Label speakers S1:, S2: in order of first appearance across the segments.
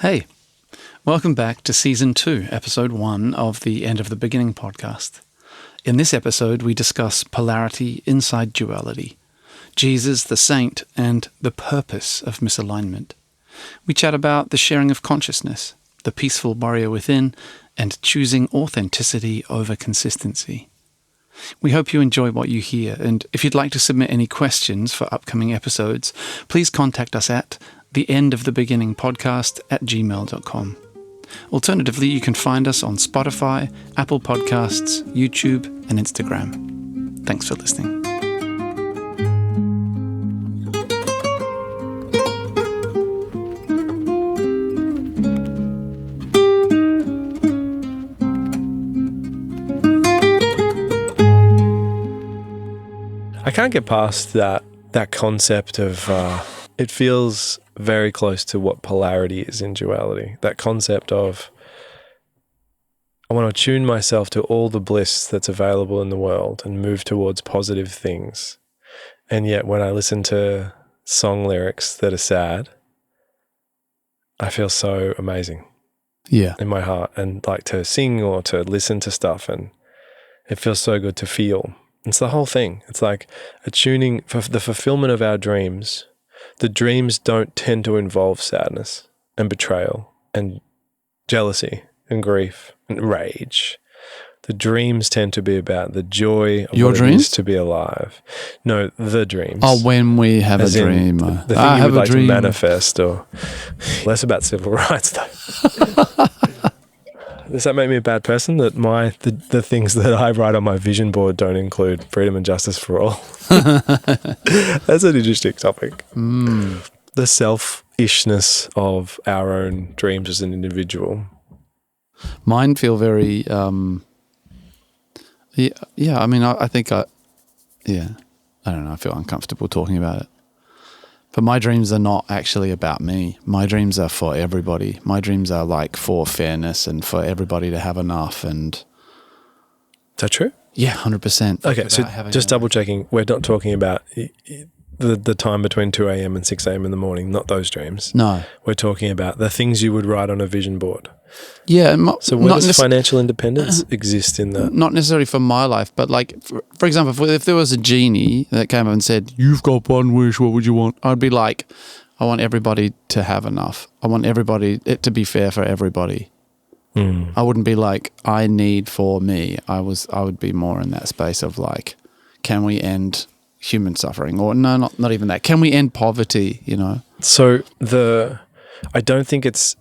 S1: Hey, welcome back to Season 2, Episode 1 of the End of the Beginning podcast. In this episode, we discuss polarity inside duality, Jesus the saint, and the purpose of misalignment. We chat about the sharing of consciousness, the peaceful warrior within, and choosing authenticity over consistency. We hope you enjoy what you hear, and if you'd like to submit any questions for upcoming episodes, please contact us at theendofthebeginningpodcast@gmail.com. Alternatively, you can find us on Spotify, Apple Podcasts, YouTube, and Instagram. Thanks for listening.
S2: I can't get past that concept of, it feels very close to what polarity is in duality. That concept of, I want to tune myself to all the bliss that's available in the world and move towards positive things. And yet when I listen to song lyrics that are sad, I feel so amazing in my heart, and like to sing or to listen to stuff, and it feels so good to feel. It's the whole thing. It's like a tuning for the fulfillment of our dreams. The dreams don't tend to involve sadness and betrayal and jealousy and grief and rage. The dreams tend to be about the joy of
S1: your
S2: what
S1: dreams?
S2: it is to be alive. No, the dreams.
S1: Oh, when we have
S2: As
S1: a
S2: in
S1: dream.
S2: The thing you would like to manifest, or less about civil rights though. Does that make me a bad person, that the things that I write on my vision board don't include freedom and justice for all? That's an interesting topic. The selfishness of our own dreams as an individual.
S1: Mine feel very, I don't know, I feel uncomfortable talking about it. But my dreams are not actually about me. My dreams are for everybody. My dreams are like for fairness and for everybody to have enough. And
S2: Is that true?
S1: Yeah, 100%.
S2: Okay, so just double checking, we're not talking about the time between 2 a.m. and 6 a.m. in the morning, not those dreams.
S1: No.
S2: We're talking about the things you would write on a vision board.
S1: Yeah.
S2: So where does financial independence exist in that?
S1: Not necessarily for my life, but like, for example, if there was a genie that came up and said, "You've got one wish, what would you want?" I'd be like, I want everybody to have enough. I want it to be fair for everybody. I wouldn't be like, I need for me. I would be more in that space of like, can we end human suffering? Or no, not even that. Can we end poverty, you know?
S2: So I don't think it's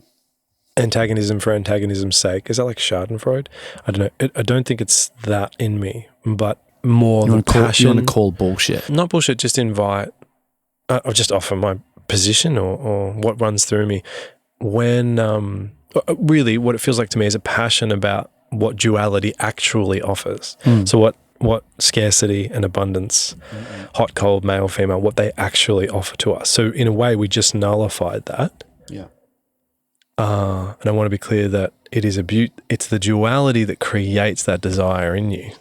S2: antagonism for antagonism's sake. Is that like Schadenfreude? I don't know. I don't think it's that in me, but more the passion.
S1: You want to call bullshit?
S2: Not bullshit, just invite, or just offer my position or what runs through me. When, really what it feels like to me is a passion about what duality actually offers. So what scarcity and abundance, hot, cold, male, female, what they actually offer to us. So in a way, we just nullified that.
S1: Yeah.
S2: And I want to be clear that it's the duality that creates that desire in you.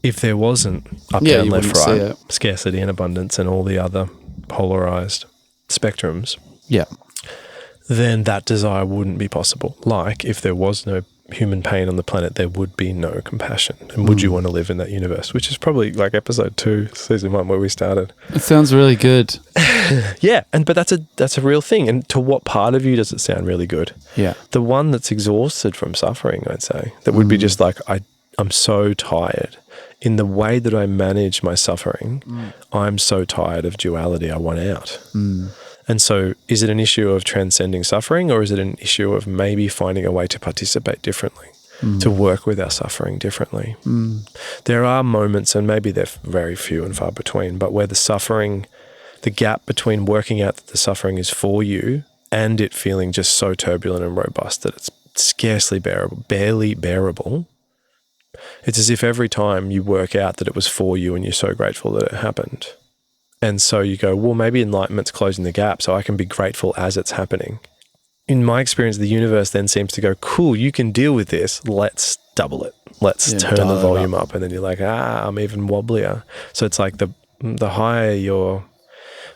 S2: If there wasn't up, down, left, right, scarcity and abundance and all the other polarized spectrums, then that desire wouldn't be possible. Like if there was no human pain on the planet, there would be no compassion. And would you want to live in that universe? Which is probably like episode 2, season 1, where we started.
S1: It sounds really good.
S2: Yeah, but that's a real thing. And to what part of you does it sound really good?
S1: Yeah.
S2: The one that's exhausted from suffering, I'd say. That would be just like, I'm so tired. In the way that I manage my suffering, I'm so tired of duality, I want out. And so is it an issue of transcending suffering, or is it an issue of maybe finding a way to participate differently, to work with our suffering differently? There are moments, and maybe they're very few and far between, but where the gap between working out that the suffering is for you and it feeling just so turbulent and robust that it's scarcely bearable, barely bearable. It's as if every time you work out that it was for you and you're so grateful that it happened. And so you go, well, maybe enlightenment's closing the gap so I can be grateful as it's happening. In my experience, the universe then seems to go, cool, you can deal with this. Let's double it. Let's turn the volume up. And then you're like, I'm even wobblier. So it's like the higher your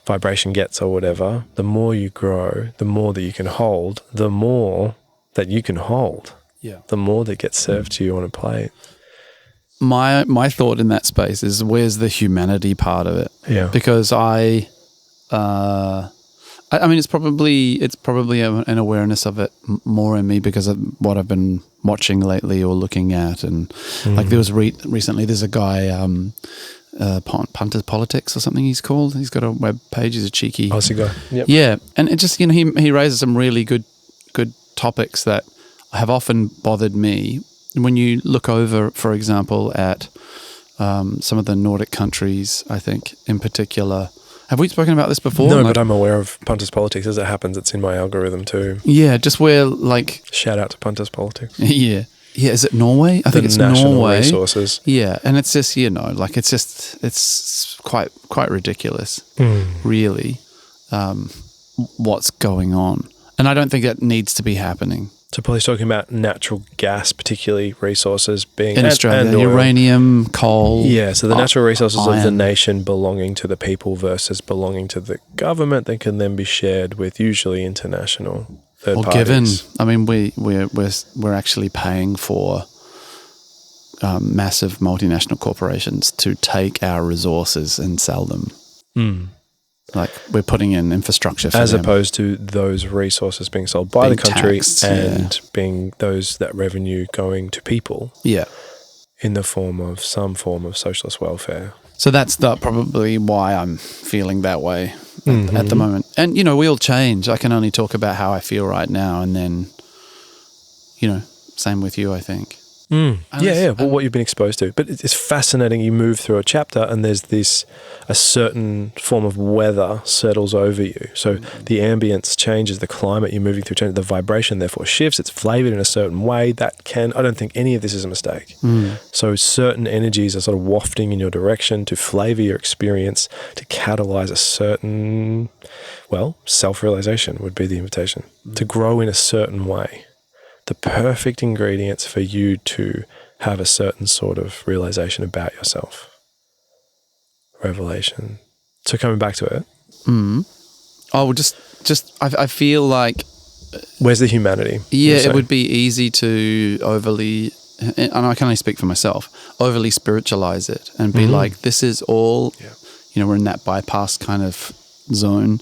S2: vibration gets or whatever, the more you grow, the more that you can hold, the more that you can hold, the more that gets served to you on a plate.
S1: My thought in that space is, where's the humanity part of it?
S2: Yeah.
S1: Because I mean, it's probably an awareness of it more in me because of what I've been watching lately or looking at, and like there was recently, there's a guy, Punter's Politics or something he's called. He's got a web page. He's a cheeky
S2: Aussie guy. Yep.
S1: Yeah, and it just, you know, he raises some really good topics that have often bothered me. When you look over, for example, at some of the Nordic countries, I think in particular. Have we spoken about this before?
S2: No, but I'm aware of Punter's Politics. As it happens, it's in my algorithm too.
S1: Yeah, just where like...
S2: Shout out to Punter's Politics.
S1: Yeah. Yeah, is it Norway? I think it's
S2: National
S1: Norway.
S2: Resources.
S1: Yeah, and it's just, you know, like it's quite ridiculous, really, what's going on. And I don't think that needs to be happening.
S2: So probably talking about natural gas, particularly resources being...
S1: In Australia,
S2: and
S1: uranium, coal...
S2: Yeah, so the natural resources
S1: iron.
S2: of the nation belonging to the people versus belonging to the government that can then be shared with usually international third parties.
S1: Given, I mean, we're actually paying for massive multinational corporations to take our resources and sell them. Like we're putting in infrastructure for
S2: as
S1: them.
S2: opposed to those resources being sold by
S1: Being
S2: the country
S1: taxed,
S2: and being that revenue going to people.
S1: Yeah.
S2: In the form of some form of socialist welfare.
S1: So that's probably why I'm feeling that way at the moment. And, you know, we all change. I can only talk about how I feel right now, and then, you know, same with you, I think.
S2: Yeah. Well, what you've been exposed to. But it's fascinating. You move through a chapter and there's a certain form of weather settles over you. So the ambience changes, the climate you're moving through changes, the vibration therefore shifts. It's flavored in a certain way I don't think any of this is a mistake. So certain energies are sort of wafting in your direction to flavor your experience, to catalyze a certain, self-realization would be the invitation, to grow in a certain way. The perfect ingredients for you to have a certain sort of realization about yourself. Revelation. So coming back to it.
S1: Oh, I feel like...
S2: Where's the humanity?
S1: Yeah, it would be easy to overly, and I can only speak for myself, overly spiritualize it and be like, this is all, you know, we're in that bypass kind of zone.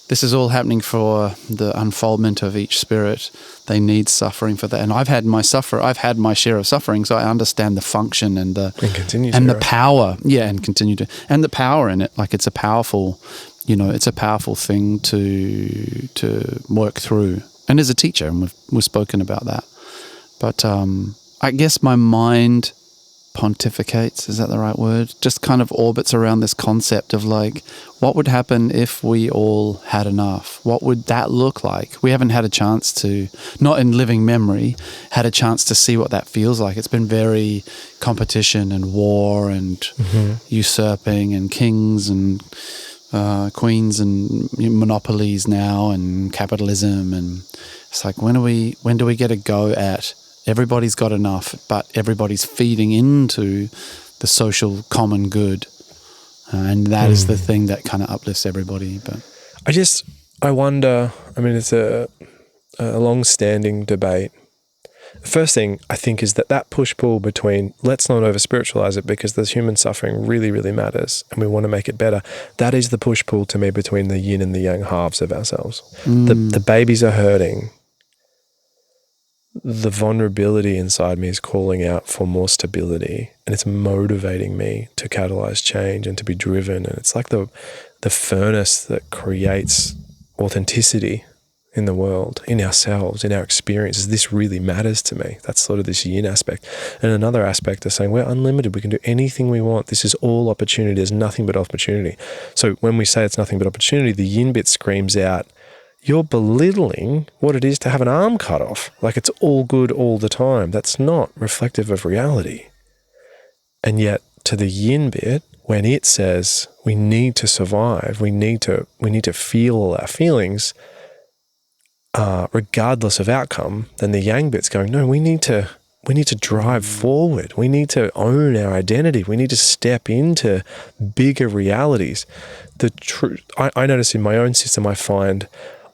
S1: This is all happening for the unfoldment of each spirit. They need suffering for that. And I've had my share of suffering, so I understand the function and the power. Yeah, and continue to, and the power in it. Like it's a powerful thing to work through. And as a teacher, and we've spoken about that. But I guess my mind pontificates, is that the right word? Just kind of orbits around this concept of like, what would happen if we all had enough? What would that look like? We haven't had a chance to, not in living memory, had a chance to see what that feels like. It's been very competition and war and usurping and kings and queens and monopolies now and capitalism, and it's like, when do we get a go at everybody's got enough, but everybody's feeding into the social common good. And that is the thing that kind of uplifts everybody. But
S2: I wonder, I mean, it's a long-standing debate. The first thing I think is that push-pull between, let's not over-spiritualize it because this human suffering really, really matters and we want to make it better. That is the push-pull to me between the yin and the yang halves of ourselves. The babies are hurting. The vulnerability inside me is calling out for more stability, and it's motivating me to catalyze change and to be driven. And it's like the furnace that creates authenticity in the world, in ourselves, in our experiences. This really matters to me. That's sort of this yin aspect. And another aspect is saying we're unlimited. We can do anything we want. This is all opportunity. There's nothing but opportunity. So when we say it's nothing but opportunity, the yin bit screams out, you're belittling what it is to have an arm cut off. Like it's all good all the time. That's not reflective of reality. And yet to the yin bit, when it says we need to survive, we need to feel all our feelings, regardless of outcome, then the yang bit's going, no, we need to we need to drive forward. We need to own our identity. We need to step into bigger realities. The truth, I notice in my own system, I find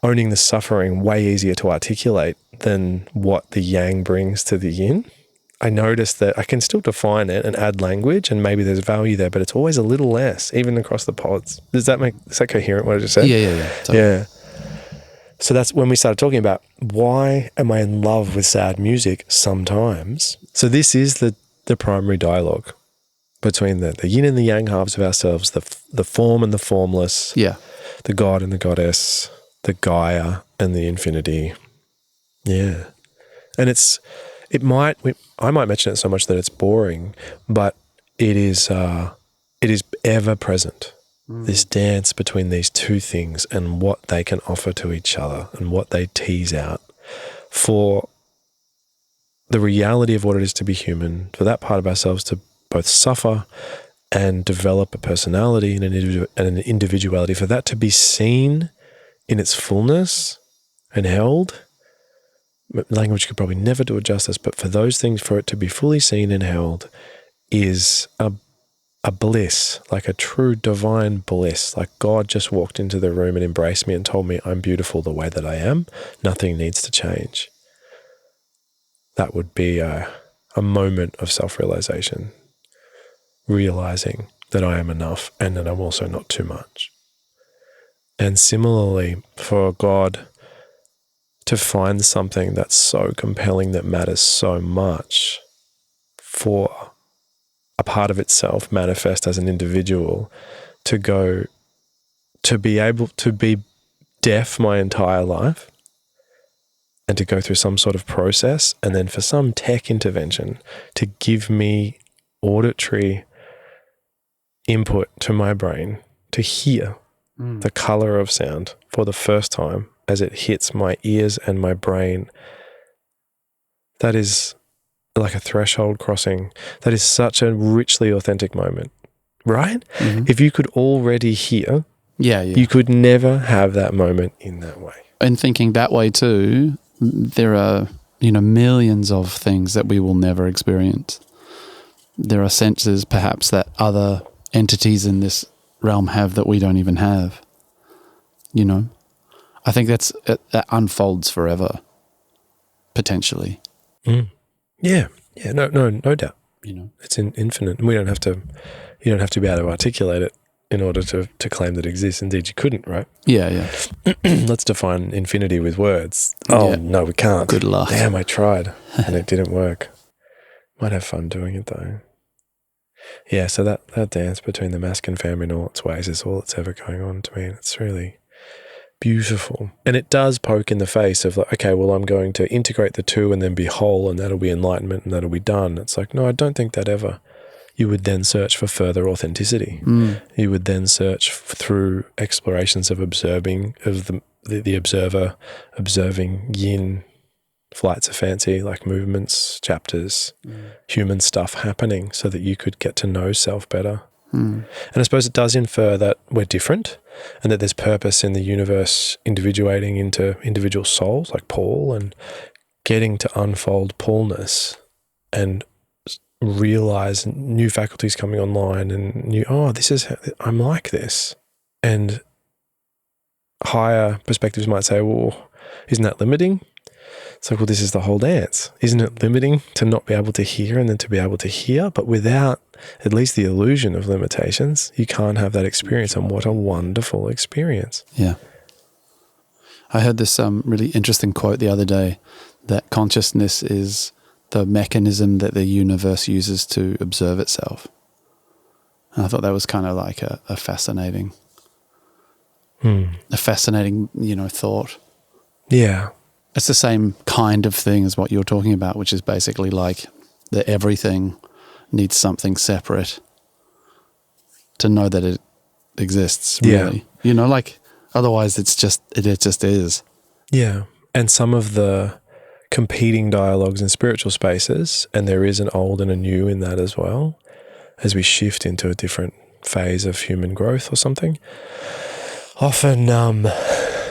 S2: owning the suffering way easier to articulate than what the yang brings to the yin. I notice that I can still define it and add language, and maybe there's value there, but it's always a little less, even across the pods. Is that coherent, what I just said?
S1: Yeah. Totally.
S2: Yeah. So that's when we started talking about why am I in love with sad music sometimes? So this is the primary dialogue between the yin and the yang halves of ourselves, the form and the formless, the God and the goddess, the Gaia and the infinity. Yeah. And I might mention it so much that it's boring, but it is ever present. This dance between these two things and what they can offer to each other and what they tease out for the reality of what it is to be human, for that part of ourselves to both suffer and develop a personality and an individuality, for that to be seen in its fullness and held. Language could probably never do it justice, but for those things, for it to be fully seen and held is a bliss, like a true divine bliss. Like God just walked into the room and embraced me and told me I'm beautiful the way that I am. Nothing needs to change. That would be a moment of self-realization, realizing that I am enough and that I'm also not too much. And similarly, for God to find something that's so compelling, that matters so much, for a part of itself manifest as an individual, to be able to be deaf my entire life and to go through some sort of process, and then for some tech intervention to give me auditory input to my brain to hear the color of sound for the first time as it hits my ears and my brain. That is like a threshold crossing. That is such a richly authentic moment, right? Mm-hmm. If you could already hear, you could never have that moment in that way.
S1: And thinking that way too, there are, millions of things that we will never experience. There are senses perhaps that other entities in this realm have that we don't even have. I think that unfolds forever, potentially.
S2: Yeah, no doubt. It's infinite. We don't have to. You don't have to be able to articulate it in order to claim that it exists. Indeed, you couldn't, right?
S1: Yeah.
S2: Let's define infinity with words. Oh, no, we can't.
S1: Good luck.
S2: Damn, I tried and it didn't work. Might have fun doing it though. Yeah, so that dance between the masculine and feminine in all its ways is all that's ever going on to me. And it's really beautiful. And it does poke in the face of like, okay, well, I'm going to integrate the two and then be whole and that'll be enlightenment and that'll be done. It's like, no, I don't think that ever. You would then search for further authenticity. You would then search through explorations of observing, of the observer, observing yin, flights of fancy, like movements, chapters, human stuff happening so that you could get to know self better. And I suppose it does infer that we're different and that there's purpose in the universe individuating into individual souls like Paul, and getting to unfold Paulness and realize new faculties coming online and I'm like this. And higher perspectives might say, well, isn't that limiting? It's like, well, this is the whole dance. Isn't it limiting to not be able to hear and then to be able to hear? But without at least the illusion of limitations, you can't have that experience. And what a wonderful experience.
S1: Yeah. I heard this really interesting quote the other day, that consciousness is the mechanism that the universe uses to observe itself. And I thought that was kind of like a fascinating, thought.
S2: Yeah.
S1: It's the same kind of thing as what you're talking about, which is basically like that everything needs something separate to know that it exists, really.
S2: Yeah.
S1: Otherwise it just is.
S2: Yeah. And some of the competing dialogues in spiritual spaces, and there is an old and a new in that as well, as we shift into a different phase of human growth or something, often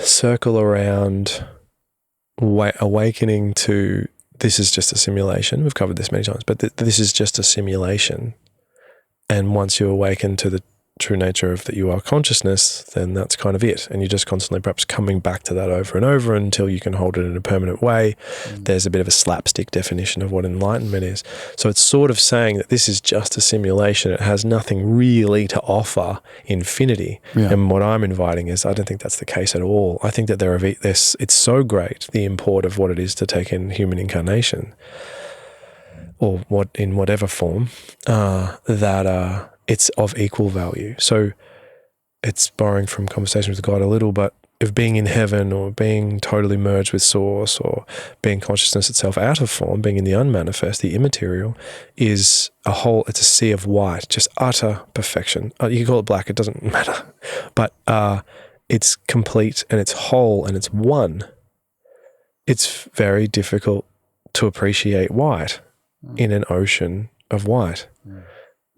S2: circle around awakening to this is just a simulation. We've covered this many times, but this is just a simulation. And once you awaken to the true nature of that you are consciousness, then that's kind of it. And you're just constantly perhaps coming back to that over and over until you can hold it in a permanent way. There's a bit of a slapstick definition of what enlightenment is. So it's sort of saying that this is just a simulation. It has nothing really to offer infinity. Yeah. And what I'm inviting is, I don't think that's the case at all. I think that it's so great, the import of what it is to take in human incarnation, or in whatever form, that it's of equal value. So it's borrowing from Conversation with God a little, but if being in heaven or being totally merged with Source or being consciousness itself out of form, being in the unmanifest, the immaterial, is it's a sea of white, just utter perfection. You can call it black, it doesn't matter. But it's complete and it's whole and it's one. It's very difficult to appreciate white in an ocean of white.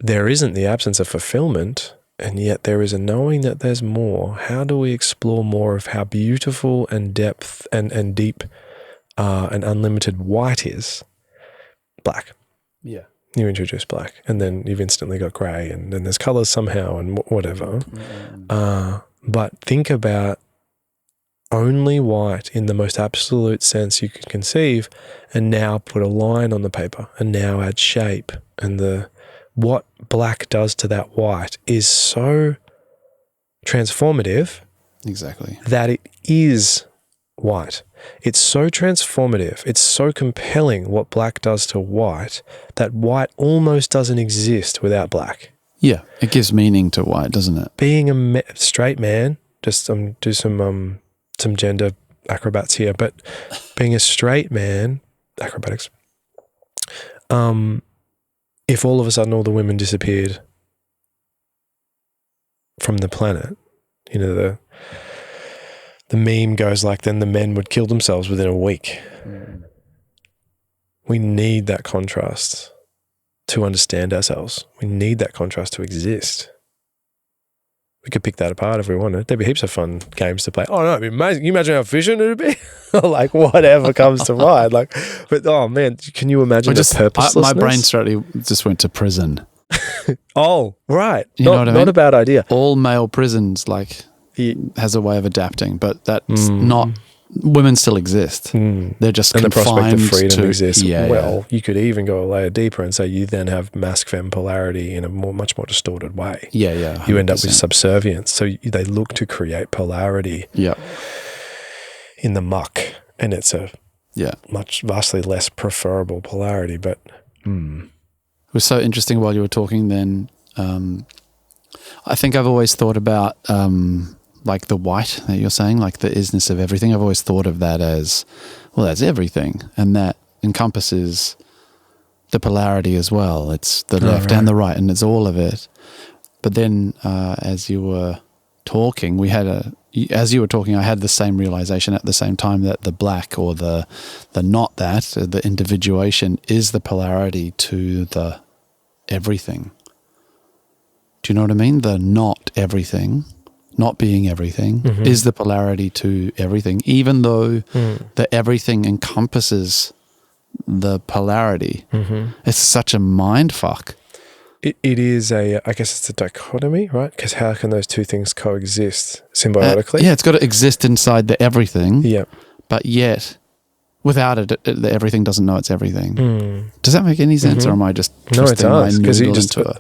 S2: There isn't the absence of fulfillment, and yet there is a knowing that there's more. How do we explore more of how beautiful and depth and deep and unlimited white is? Black. Yeah. You introduce black, and then you've instantly got grey, and then there's colours somehow and whatever. But think about only white in the most absolute sense you could conceive, and now put a line on the paper, and now add shape, and what black does to that white is so transformative.
S1: Exactly.
S2: That it is white. It's so transformative. It's so compelling what black does to white that white almost doesn't exist without black.
S1: Yeah, it gives meaning to white, doesn't it?
S2: Being a straight man, just do some gender acrobats here, but being a straight man, acrobatics, if all of a sudden all the women disappeared from the planet, the meme goes like, then the men would kill themselves within a week. We need that contrast to understand ourselves. We need that contrast to exist. We could pick that apart if we wanted. There'd be heaps of fun games to play. Oh no, it'd be amazing. Can you imagine how efficient it'd be? Like whatever comes to mind. But oh man, can you imagine the purposelessness?
S1: My brain straight just went to prison.
S2: Oh, right.
S1: You know what I mean?
S2: Not a bad idea.
S1: All male prisons has a way of adapting, but that's not. Women still exist. They're just
S2: and
S1: confined
S2: the prospect of freedom exists.
S1: Yeah,
S2: you could even go a layer deeper and say you then have masc-fem polarity in a much more distorted way.
S1: Yeah, yeah. 100%.
S2: You end up with subservience. So they look to create polarity.
S1: Yeah.
S2: In the muck, and it's a vastly less preferable polarity. But
S1: it was so interesting while you were talking. Then I think I've always thought about. Like the white that you're saying, like the isness of everything. I've always thought of that as, well, that's everything. And that encompasses the polarity as well. It's the left and the right, and it's all of it. But then as you were talking, I had the same realization at the same time that the black or the not that, the individuation is the polarity to the everything. Do you know what I mean? The not everything. Not being everything is the polarity to everything, even though the everything encompasses the polarity. It's such a mind fuck.
S2: It is I guess it's a dichotomy, right? Because how can those two things coexist symbiotically?
S1: It's got to exist inside the everything.
S2: Yeah.
S1: But yet, without it, the everything doesn't know it's everything. Does that make any sense, or am I just twisting my noodle into it?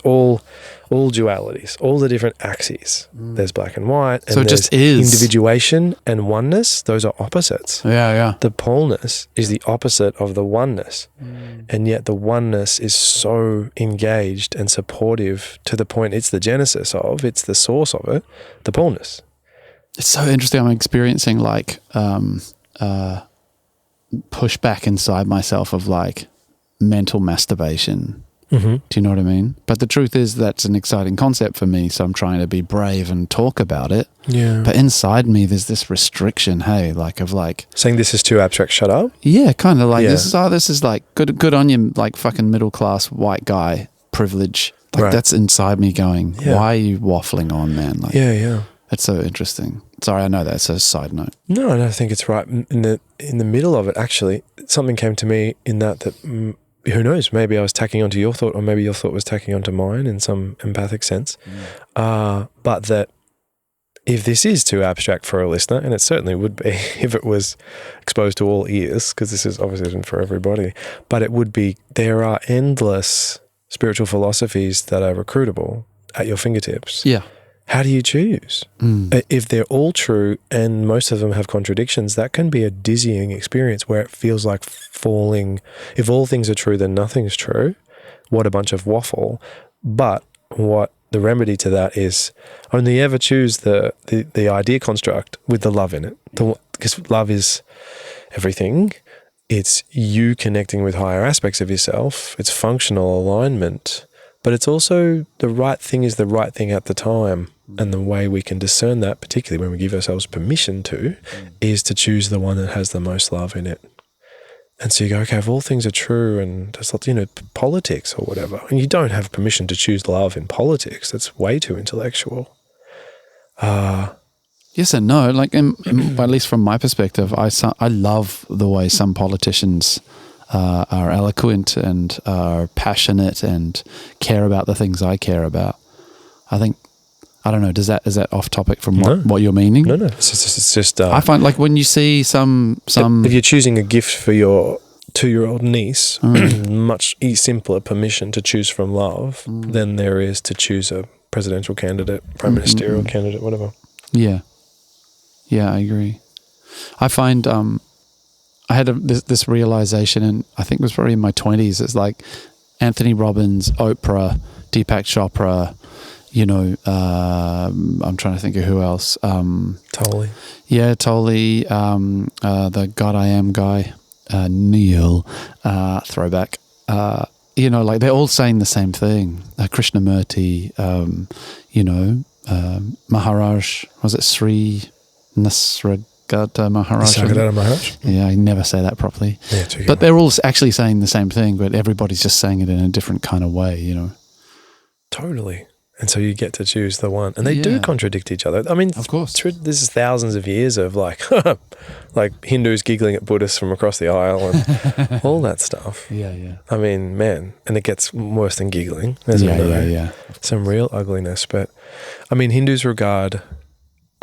S2: All dualities, all the different axes. There's black and white, and
S1: so it just is
S2: individuation and oneness. Those are opposites.
S1: Yeah.
S2: The poleness is the opposite of the oneness, and yet the oneness is so engaged and supportive to the point it's the genesis of, it's the source of it. The poleness.
S1: It's so interesting. I'm experiencing pushback inside myself of mental masturbation. Do you know what I mean? But the truth is that's an exciting concept for me, so I'm trying to be brave and talk about it.
S2: Yeah.
S1: But inside me there's this restriction, saying
S2: this is too abstract, shut up?
S1: Yeah, kind of this is good on you, fucking middle class white guy privilege. That's inside me going, why are you waffling on, man? It's so interesting. Sorry, I know that's a side note.
S2: No, I don't think it's right. In the middle of it, actually, something came to me in that who knows, maybe I was tacking onto your thought, or maybe your thought was tacking onto mine in some empathic sense. But that if this is too abstract for a listener, and it certainly would be if it was exposed to all ears, because this is obviously isn't for everybody, but it would be, there are endless spiritual philosophies that are recruitable at your fingertips.
S1: Yeah.
S2: How do you choose? If they're all true and most of them have contradictions, that can be a dizzying experience where it feels like falling. If all things are true, then nothing's true. What a bunch of waffle. But what the remedy to that is, only ever choose the idea construct with the love in it. Because love is everything. It's you connecting with higher aspects of yourself. It's functional alignment. But it's also the right thing is the right thing at the time. And the way we can discern that, particularly when we give ourselves permission to, is to choose the one that has the most love in it. And so you go, okay, if all things are true and there's lots, politics or whatever, and you don't have permission to choose love in politics, that's way too intellectual.
S1: Yes and no. Like, at least from my perspective, I love the way some politicians are eloquent and are passionate and care about the things I care about. I don't know. Is that off topic from what you're meaning?
S2: No. It's just.
S1: I find like when you see some.
S2: If you're choosing a gift for your 2-year-old niece, much simpler permission to choose from love than there is to choose a presidential candidate, prime ministerial candidate, whatever.
S1: Yeah, I agree. I find I had this realization, and I think it was probably in my 20s. It's like Anthony Robbins, Oprah, Deepak Chopra. I'm trying to think of who else.
S2: Totally.
S1: Yeah, totally. The God I Am guy, Neil, throwback. Like they're all saying the same thing. Krishnamurti, Maharaj, was it Sri Nisargadatta Maharaj?
S2: Nisargadatta Maharaj?
S1: Yeah, I never say that properly.
S2: Yeah,
S1: but they're all actually saying the same thing, but everybody's just saying it in a different kind of way,
S2: Totally. And so you get to choose the one. And they do contradict each other. I mean,
S1: of course.
S2: This is thousands of years of like Hindus giggling at Buddhists from across the aisle and all that stuff.
S1: Yeah.
S2: I mean, man, and it gets worse than giggling. Yeah. Some real ugliness. But I mean, Hindus regard,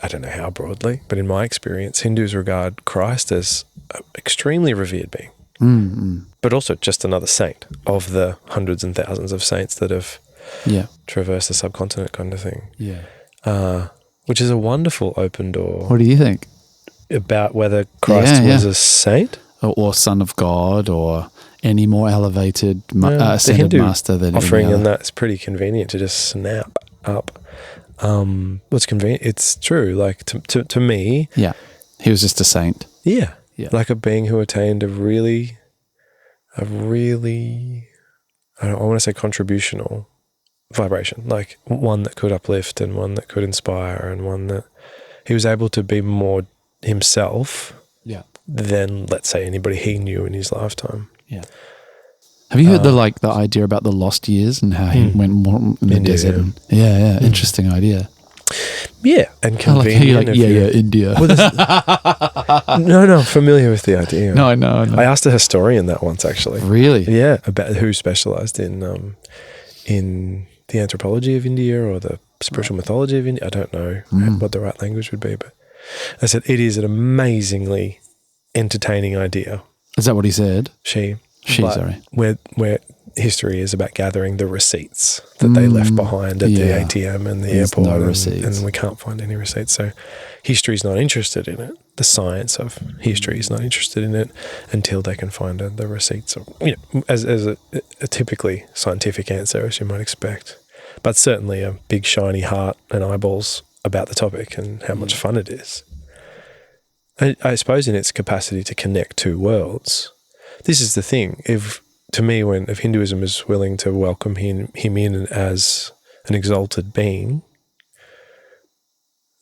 S2: I don't know how broadly, but in my experience, Hindus regard Christ as an extremely revered being. But also just another saint of the hundreds and thousands of saints that have traverse the subcontinent kind of thing. Yeah. Which is a wonderful open door.
S1: What do you think?
S2: About whether Christ was a saint?
S1: Or son of God or any more elevated ascended master than
S2: offering, and that's pretty convenient to just snap up. What's convenient? It's true. Like to me.
S1: Yeah. He was just a saint.
S2: Yeah. Like a being who attained a really, I want to say contributional vibration, like one that could uplift and one that could inspire and one that he was able to be more himself than, let's say, anybody he knew in his lifetime. Yeah.
S1: Have you heard the idea about the lost years and how he went more in the desert? Yeah. Interesting idea.
S2: Yeah, and convenient.
S1: India.
S2: Well, no, familiar with the idea.
S1: No, I know.
S2: I asked a historian that once, actually.
S1: Really?
S2: Yeah, about who specialized in the anthropology of India or the spiritual mythology of India. I don't know what the right language would be, but I said it is an amazingly entertaining idea.
S1: Is that what he said?
S2: She,
S1: sorry.
S2: Where history is about gathering the receipts that they left behind at the ATM and the airport, and we can't find any receipts. So history is not interested in it. The science of history is not interested in it until they can find the receipts, as a typically scientific answer, as you might expect. But certainly a big shiny heart and eyeballs about the topic and how much fun it is. I suppose in its capacity to connect two worlds. This is the thing. If Hinduism is willing to welcome him in as an exalted being,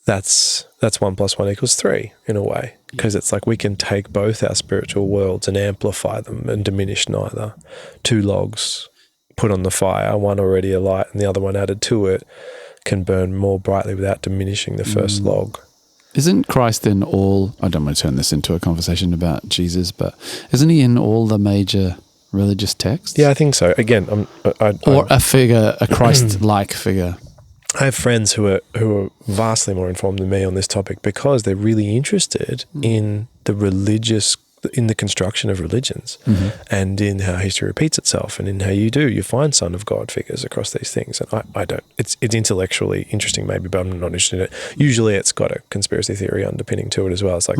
S2: that's 1 + 1 = 3 in a way, because it's like we can take both our spiritual worlds and amplify them and diminish neither. 2 logs put on the fire, one already alight and the other one added to it, can burn more brightly without diminishing the first log.
S3: Isn't Christ in all, I don't want to turn this into a conversation about Jesus, but isn't he in all the major religious texts?
S2: Yeah, I think so. Again,
S3: or a figure, a Christ-like figure.
S2: I have friends who are vastly more informed than me on this topic because they're really interested in the construction of religions and in how history repeats itself and in how you find Son of God figures across these things. And I don't, it's intellectually interesting maybe, but I'm not interested in it. Usually it's got a conspiracy theory underpinning to it as well. It's like,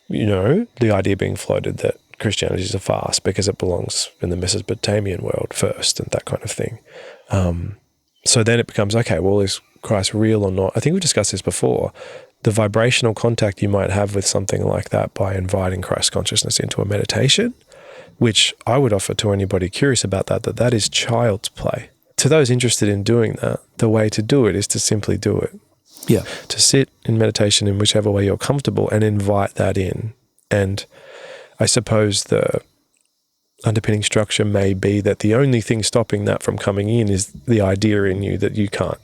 S2: the idea being floated that Christianity is a farce because it belongs in the Mesopotamian world first and that kind of thing. So then it becomes, okay, well, is Christ real or not? I think we've discussed this before. The vibrational contact you might have with something like that by inviting Christ consciousness into a meditation, which I would offer to anybody curious about that is child's play. To those interested in doing that, the way to do it is to simply do it.
S3: Yeah.
S2: To sit in meditation in whichever way you're comfortable and invite that in. And I suppose the underpinning structure may be that the only thing stopping that from coming in is the idea in you that you can't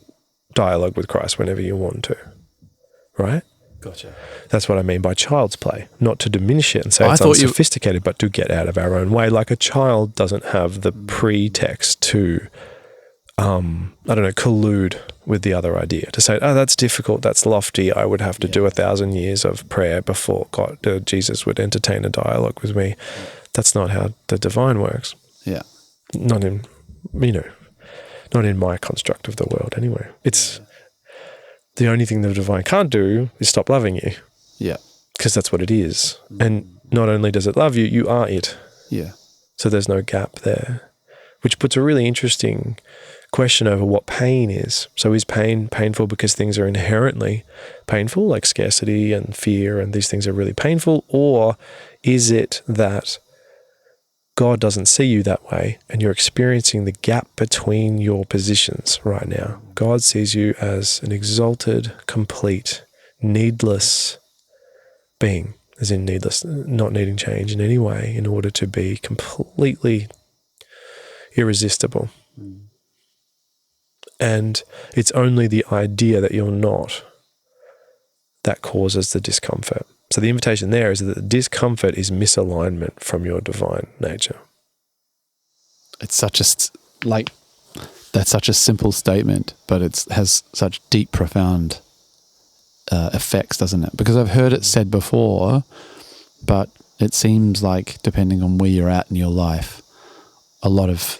S2: dialogue with Christ whenever you want to. Right?
S3: Gotcha.
S2: That's what I mean by child's play. Not to diminish it and say it's unsophisticated, but to get out of our own way. Like a child doesn't have the pretext to, collude with the other idea. To say, that's difficult, that's lofty, I would have to do 1,000 years of prayer before Jesus would entertain a dialogue with me. That's not how the divine works.
S3: Yeah.
S2: Not in my construct of the world anyway. It's the only thing the divine can't do is stop loving you.
S3: Yeah.
S2: Because that's what it is. And not only does it love you, you are it.
S3: Yeah.
S2: So there's no gap there, which puts a really interesting question over what pain is. So is pain painful because things are inherently painful, like scarcity and fear and these things are really painful? Or is it that God doesn't see you that way and you're experiencing the gap between your positions right now? God sees you as an exalted, complete, needless being, as in needless, not needing change in any way in order to be completely irresistible. And it's only the idea that you're not that causes the discomfort. So the invitation there is that the discomfort is misalignment from your divine nature.
S3: It's such that's such a simple statement, but it has such deep, profound effects, doesn't it? Because I've heard it said before, but it seems like depending on where you're at in your life, a lot of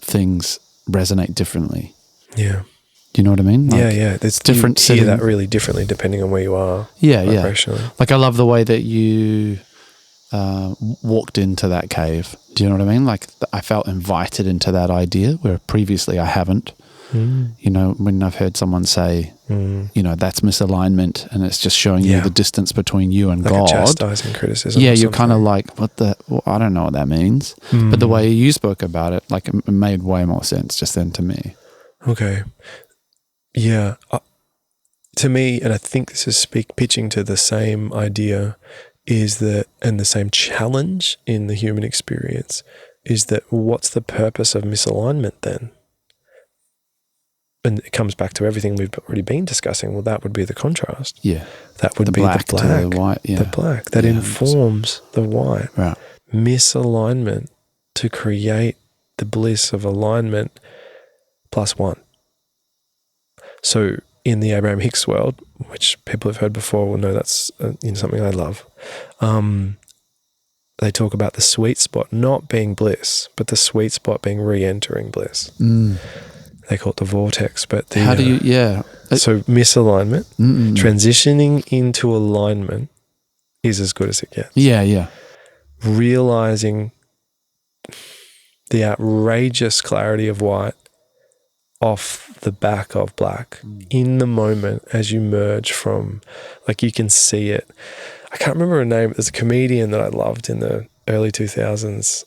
S3: things resonate differently.
S2: Yeah.
S3: Do you know what I mean?
S2: Like, yeah. It's different. You hear that really differently depending on where you are.
S3: Yeah. Like I love the way that you walked into that cave. Do you know what I mean? Like I felt invited into that idea where previously I haven't. You know, when I've heard someone say, that's misalignment and it's just showing you the distance between you and
S2: like
S3: God.
S2: A chastising criticism.
S3: Yeah, you're kind of like, I don't know what that means. But the way you spoke about it, like it made way more sense just then to me.
S2: Okay. Yeah. To me, and I think this is pitching to the same idea, and the same challenge in the human experience, is that what's the purpose of misalignment then? And it comes back to everything we've already been discussing. Well, that would be the contrast.
S3: Yeah.
S2: That would be the black.
S3: To the white. Yeah.
S2: The black. That informs 100%. The white.
S3: Right.
S2: Misalignment to create the bliss of alignment +1. So in the Abraham Hicks world, which people have heard before will know that's something I love, they talk about the sweet spot not being bliss, but the sweet spot being re-entering bliss. They call it the vortex. But
S3: how do you,
S2: so misalignment, transitioning into alignment is as good as it gets.
S3: Yeah.
S2: Realizing the outrageous clarity of white off the back of black in the moment as you merge from, like you can see it. I can't remember her name. There's a comedian that I loved in the early 2000s.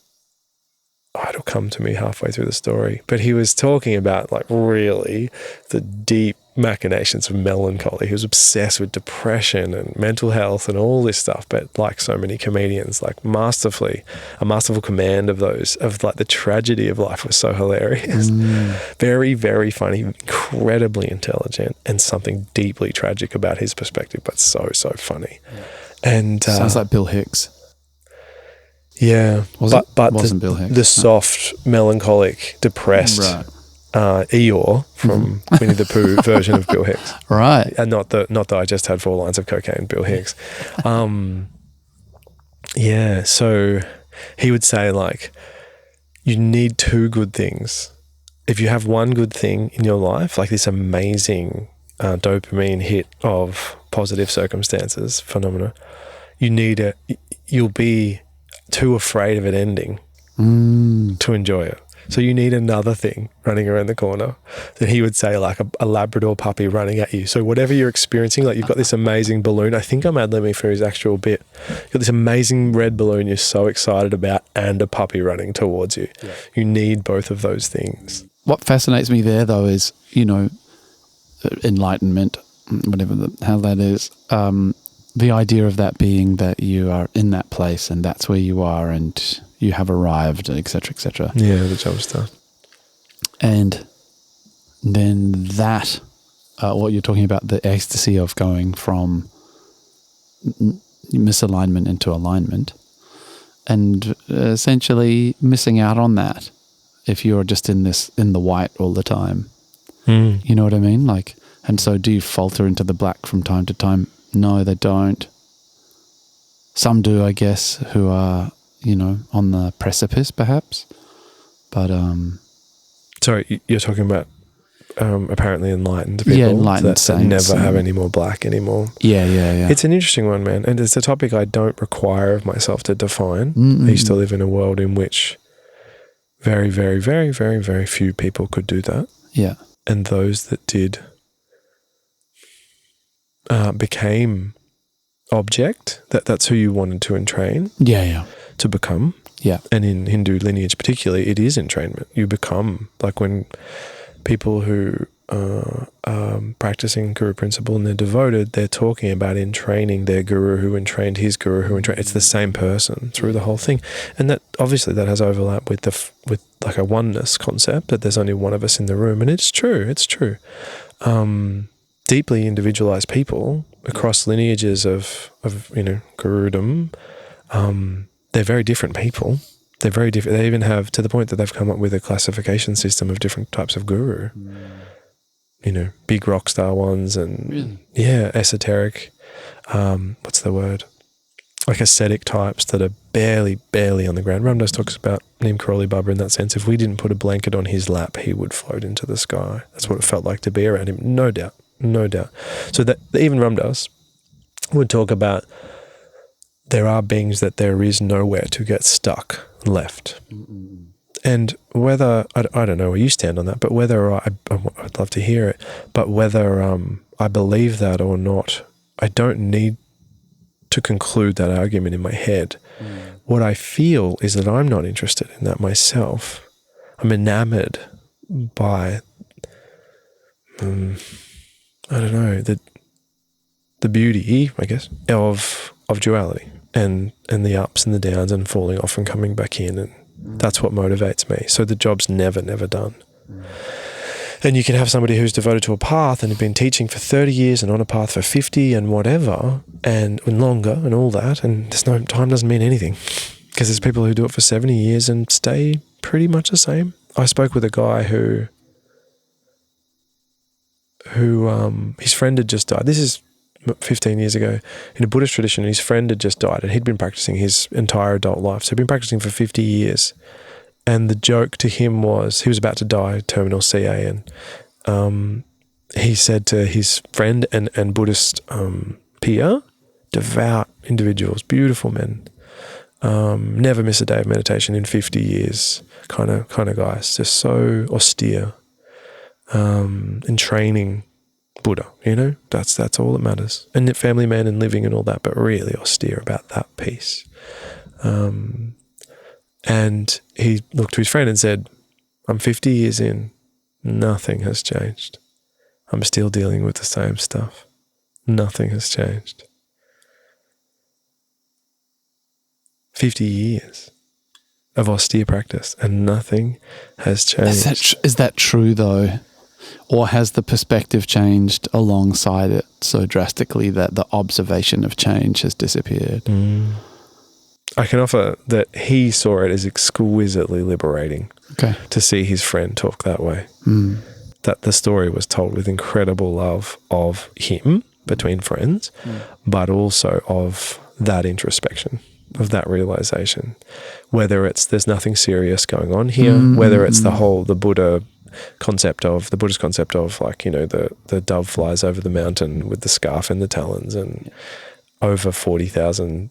S2: It'll come to me halfway through the story. But he was talking about like really the deep machinations of melancholy. He was obsessed with depression and mental health and all this stuff, but like so many comedians, like a masterful command of those, of like the tragedy of life was so hilarious. Very, very funny, incredibly intelligent, and something deeply tragic about his perspective, but so funny. And
S3: sounds like Bill Hicks.
S2: Yeah,
S3: Wasn't
S2: the,
S3: Bill Hicks.
S2: The soft, melancholic, depressed Eeyore from Winnie the Pooh version of Bill Hicks,
S3: right?
S2: And not that I just had 4 lines of cocaine, Bill Hicks. Yeah, so he would say, like, you need 2 good things. If you have one good thing in your life, like this amazing dopamine hit of positive circumstances, phenomena, you'll be too afraid of it ending to enjoy it. So you need another thing running around the corner that he would say, like a Labrador puppy running at you. So whatever you're experiencing, like you've got this amazing balloon. I think I'm ad-libbing for his actual bit. You've got this amazing red balloon you're so excited about, and a puppy running towards you. Yeah. You need both of those things.
S3: What fascinates me there, though, is, enlightenment, how that is. The idea of that being that you are in that place and that's where you are and you have arrived, et cetera, et cetera.
S2: Yeah, the job stuff.
S3: And then that, what you're talking about, the ecstasy of going from misalignment into alignment, and essentially missing out on that if you're just in the white all the time. You know what I mean? Like, and so do you falter into the black from time to time? No, they don't. Some do, I guess, who are, on the precipice, perhaps. But
S2: sorry, you're talking about apparently enlightened people.
S3: Yeah, enlightened
S2: that never have any more black anymore.
S3: Yeah.
S2: It's an interesting one, man, and it's a topic I don't require of myself to define. I used to live in a world in which very, very, very, very, very few people could do that.
S3: Yeah,
S2: and those that did became object. That's who you wanted to entrain.
S3: Yeah.
S2: To become.
S3: Yeah.
S2: And in Hindu lineage particularly, it is entrainment. You become, like when people who are practicing guru principle and they're devoted, they're talking about entraining their guru who entrained his guru who entrained. It's the same person through the whole thing. And that obviously that has overlap with with like a oneness concept, that there's only one of us in the room. And it's true. Deeply individualized people across lineages of gurudom, they're very different people. They're very different. They even have, to the point that they've come up with a classification system of different types of guru. Big rock star ones and
S3: really?
S2: Yeah, esoteric. What's the word? Like ascetic types that are barely on the ground. Ramdas talks about Neem Karoli Baba in that sense. If we didn't put a blanket on his lap, he would float into the sky. That's what it felt like to be around him. No doubt. So that even Ramdas would talk about there are beings that there is nowhere to get stuck left. And whether, I don't know where you stand on that, but whether I'd love to hear it, but whether I believe that or not, I don't need to conclude that argument in my head. What I feel is that I'm not interested in that myself. I'm enamored by, I don't know, the beauty, I guess, of duality and the ups and the downs and falling off and coming back in, and that's what motivates me. So the job's never done. And you can have somebody who's devoted to a path and have been teaching for 30 years and on a path for 50 and whatever and longer and all that, and there's no time doesn't mean anything, because there's people who do it for 70 years and stay pretty much the same. I spoke with a guy who his friend had just died. This is 15 years ago in a Buddhist tradition. His friend had just died and he'd been practicing his entire adult life. So he'd been practicing for 50 years. And the joke to him was he was about to die, terminal CA, and he said to his friend and Buddhist peer, devout individuals, beautiful men, never miss a day of meditation in 50 years, kind of guys, just so austere, in training Buddha, that's all that matters. And family man and living and all that, but really austere about that piece. And he looked to his friend and said, I'm 50 years in, nothing has changed. I'm still dealing with the same stuff. Nothing has changed. 50 years of austere practice and nothing has changed.
S3: Is that true though? Or has the perspective changed alongside it so drastically that the observation of change has disappeared?
S2: I can offer that he saw it as exquisitely liberating to see his friend talk that way. That the story was told with incredible love of him between friends, but also of that introspection, of that realization. Whether it's there's nothing serious going on here, whether it's the Buddhist concept of like, you know, the dove flies over the mountain with the scarf and the talons, and over 40,000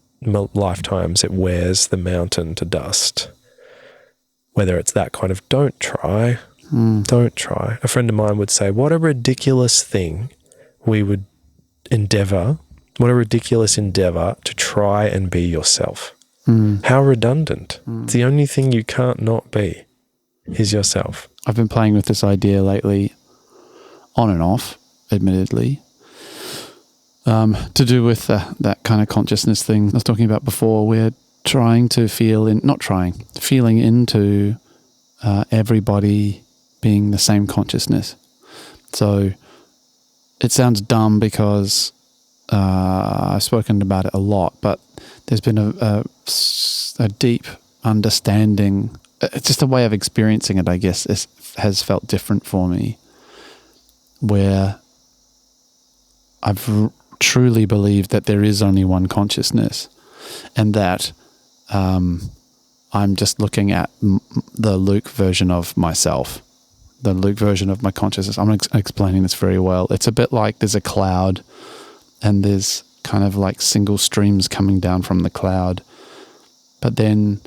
S2: lifetimes it wears the mountain to dust. Whether it's that kind of don't try. A friend of mine would say, what a ridiculous thing we would endeavor to try and be yourself. How redundant. It's the only thing you can't not be is yourself.
S3: I've been playing with this idea lately, on and off, admittedly, to do with that kind of consciousness thing I was talking about before. We're feeling into everybody being the same consciousness. So it sounds dumb because I've spoken about it a lot, but there's been a deep understanding. It's just a way of experiencing it, I guess, has felt different for me, where I've truly believed that there is only one consciousness, and that I'm just looking at the Luke version of myself, the Luke version of my consciousness. I'm explaining this very well. It's a bit like there's a cloud and there's kind of like single streams coming down from the cloud. But then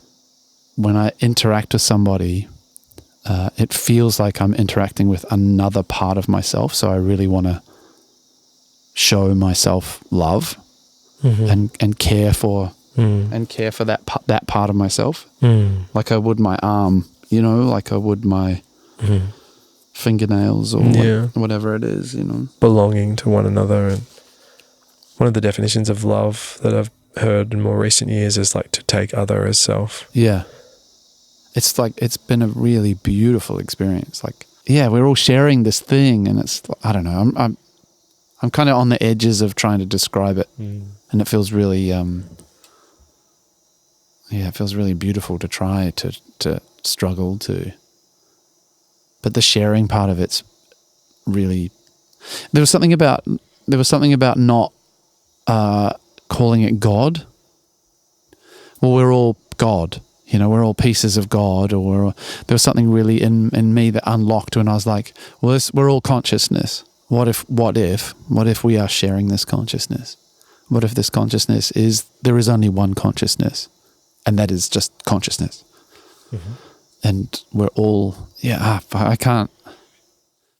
S3: when I interact with somebody, it feels like I'm interacting with another part of myself. So I really want to show myself love and care for that part of myself, like I would my arm, you know, like I would my fingernails or whatever it is, you know.
S2: Belonging to one another. And one of the definitions of love that I've heard in more recent years is like to take other as self.
S3: Yeah. It's like, it's been a really beautiful experience. Like, yeah, we're all sharing this thing, and it's, I don't know, I'm kind of on the edges of trying to describe it, and it feels really, it feels really beautiful to try to struggle to. But the sharing part of it's really, there was something about not calling it God. Well, we're all God, you know, we're all pieces of God, or there was something really in me that unlocked when I was like, well, we're all consciousness. What if we are sharing this consciousness? What if this consciousness there is only one consciousness, and that is just consciousness. And we're all, I can't,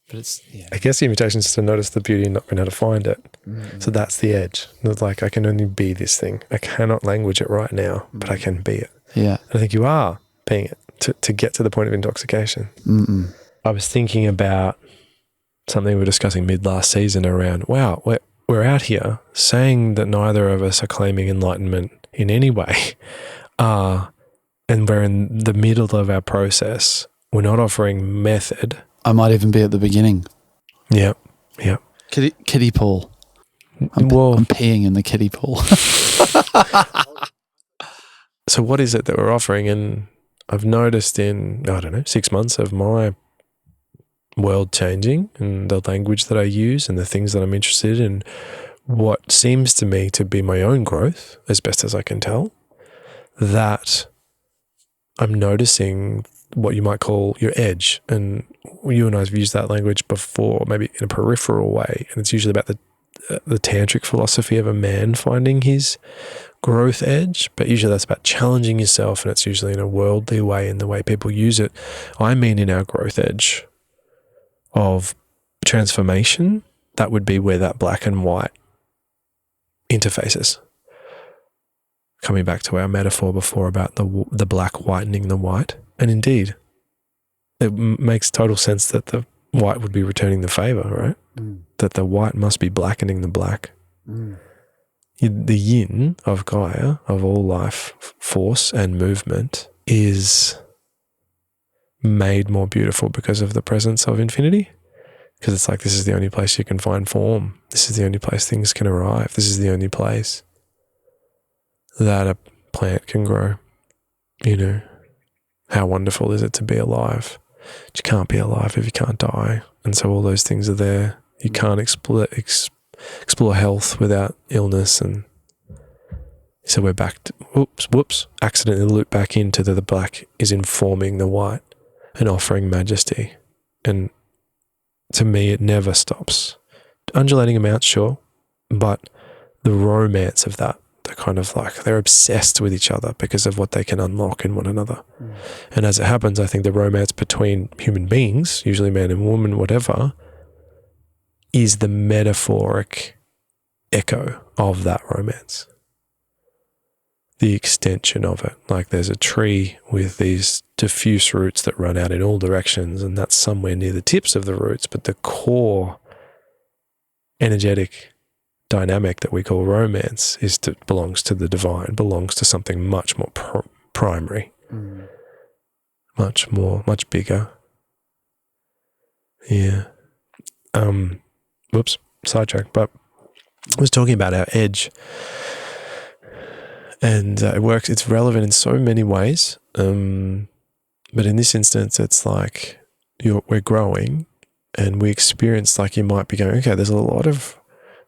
S3: but it's,
S2: I guess the invitation is to notice the beauty and not know how to find it. So that's the edge. It's like, I can only be this thing. I cannot language it right now, but I can be it.
S3: Yeah.
S2: And I think you are being it to get to the point of intoxication. I was thinking about something we were discussing mid last season around, wow, we're out here saying that neither of us are claiming enlightenment in any way. And we're in the middle of our process. We're not offering method.
S3: I might even be at the beginning.
S2: Yep.
S3: Kiddie pool. I'm peeing in the kiddie pool.
S2: So what is it that we're offering? And I've noticed in, 6 months of my world changing and the language that I use and the things that I'm interested in, what seems to me to be my own growth, as best as I can tell, that I'm noticing what you might call your edge. And you and I have used that language before, maybe in a peripheral way. And it's usually about the tantric philosophy of a man finding his growth edge. But usually that's about challenging yourself, and it's usually in a worldly way in the way people use it. I mean, in our growth edge of transformation, that would be where that black and white interfaces. Coming back to our metaphor before about the black whitening the white. And indeed, it makes total sense that the white would be returning the favor, right? That the white must be blackening the black. The yin of Gaia, of all life force and movement, is made more beautiful because of the presence of infinity. Because it's like, this is the only place you can find form. This is the only place things can arrive. This is the only place that a plant can grow. You know, how wonderful is it to be alive? But you can't be alive if you can't die. And so all those things are there. You can't explore health without illness. And so we're back to, accidentally loop back into the black is informing the white and offering majesty. And to me, it never stops. Undulating amounts, sure, but the romance of that, they're kind of like, they're obsessed with each other because of what they can unlock in one another. And as it happens, I think the romance between human beings, usually man and woman, whatever, is the metaphoric echo of that romance. The extension of it. Like there's a tree with these diffuse roots that run out in all directions, and that's somewhere near the tips of the roots, but the core energetic dynamic that we call romance belongs to the divine, belongs to something much more primary, much bigger. Yeah. Sidetrack, but I was talking about our edge, and it's relevant in so many ways. But in this instance, it's like we're growing, and we experience, like, you might be going, okay, there's a lot of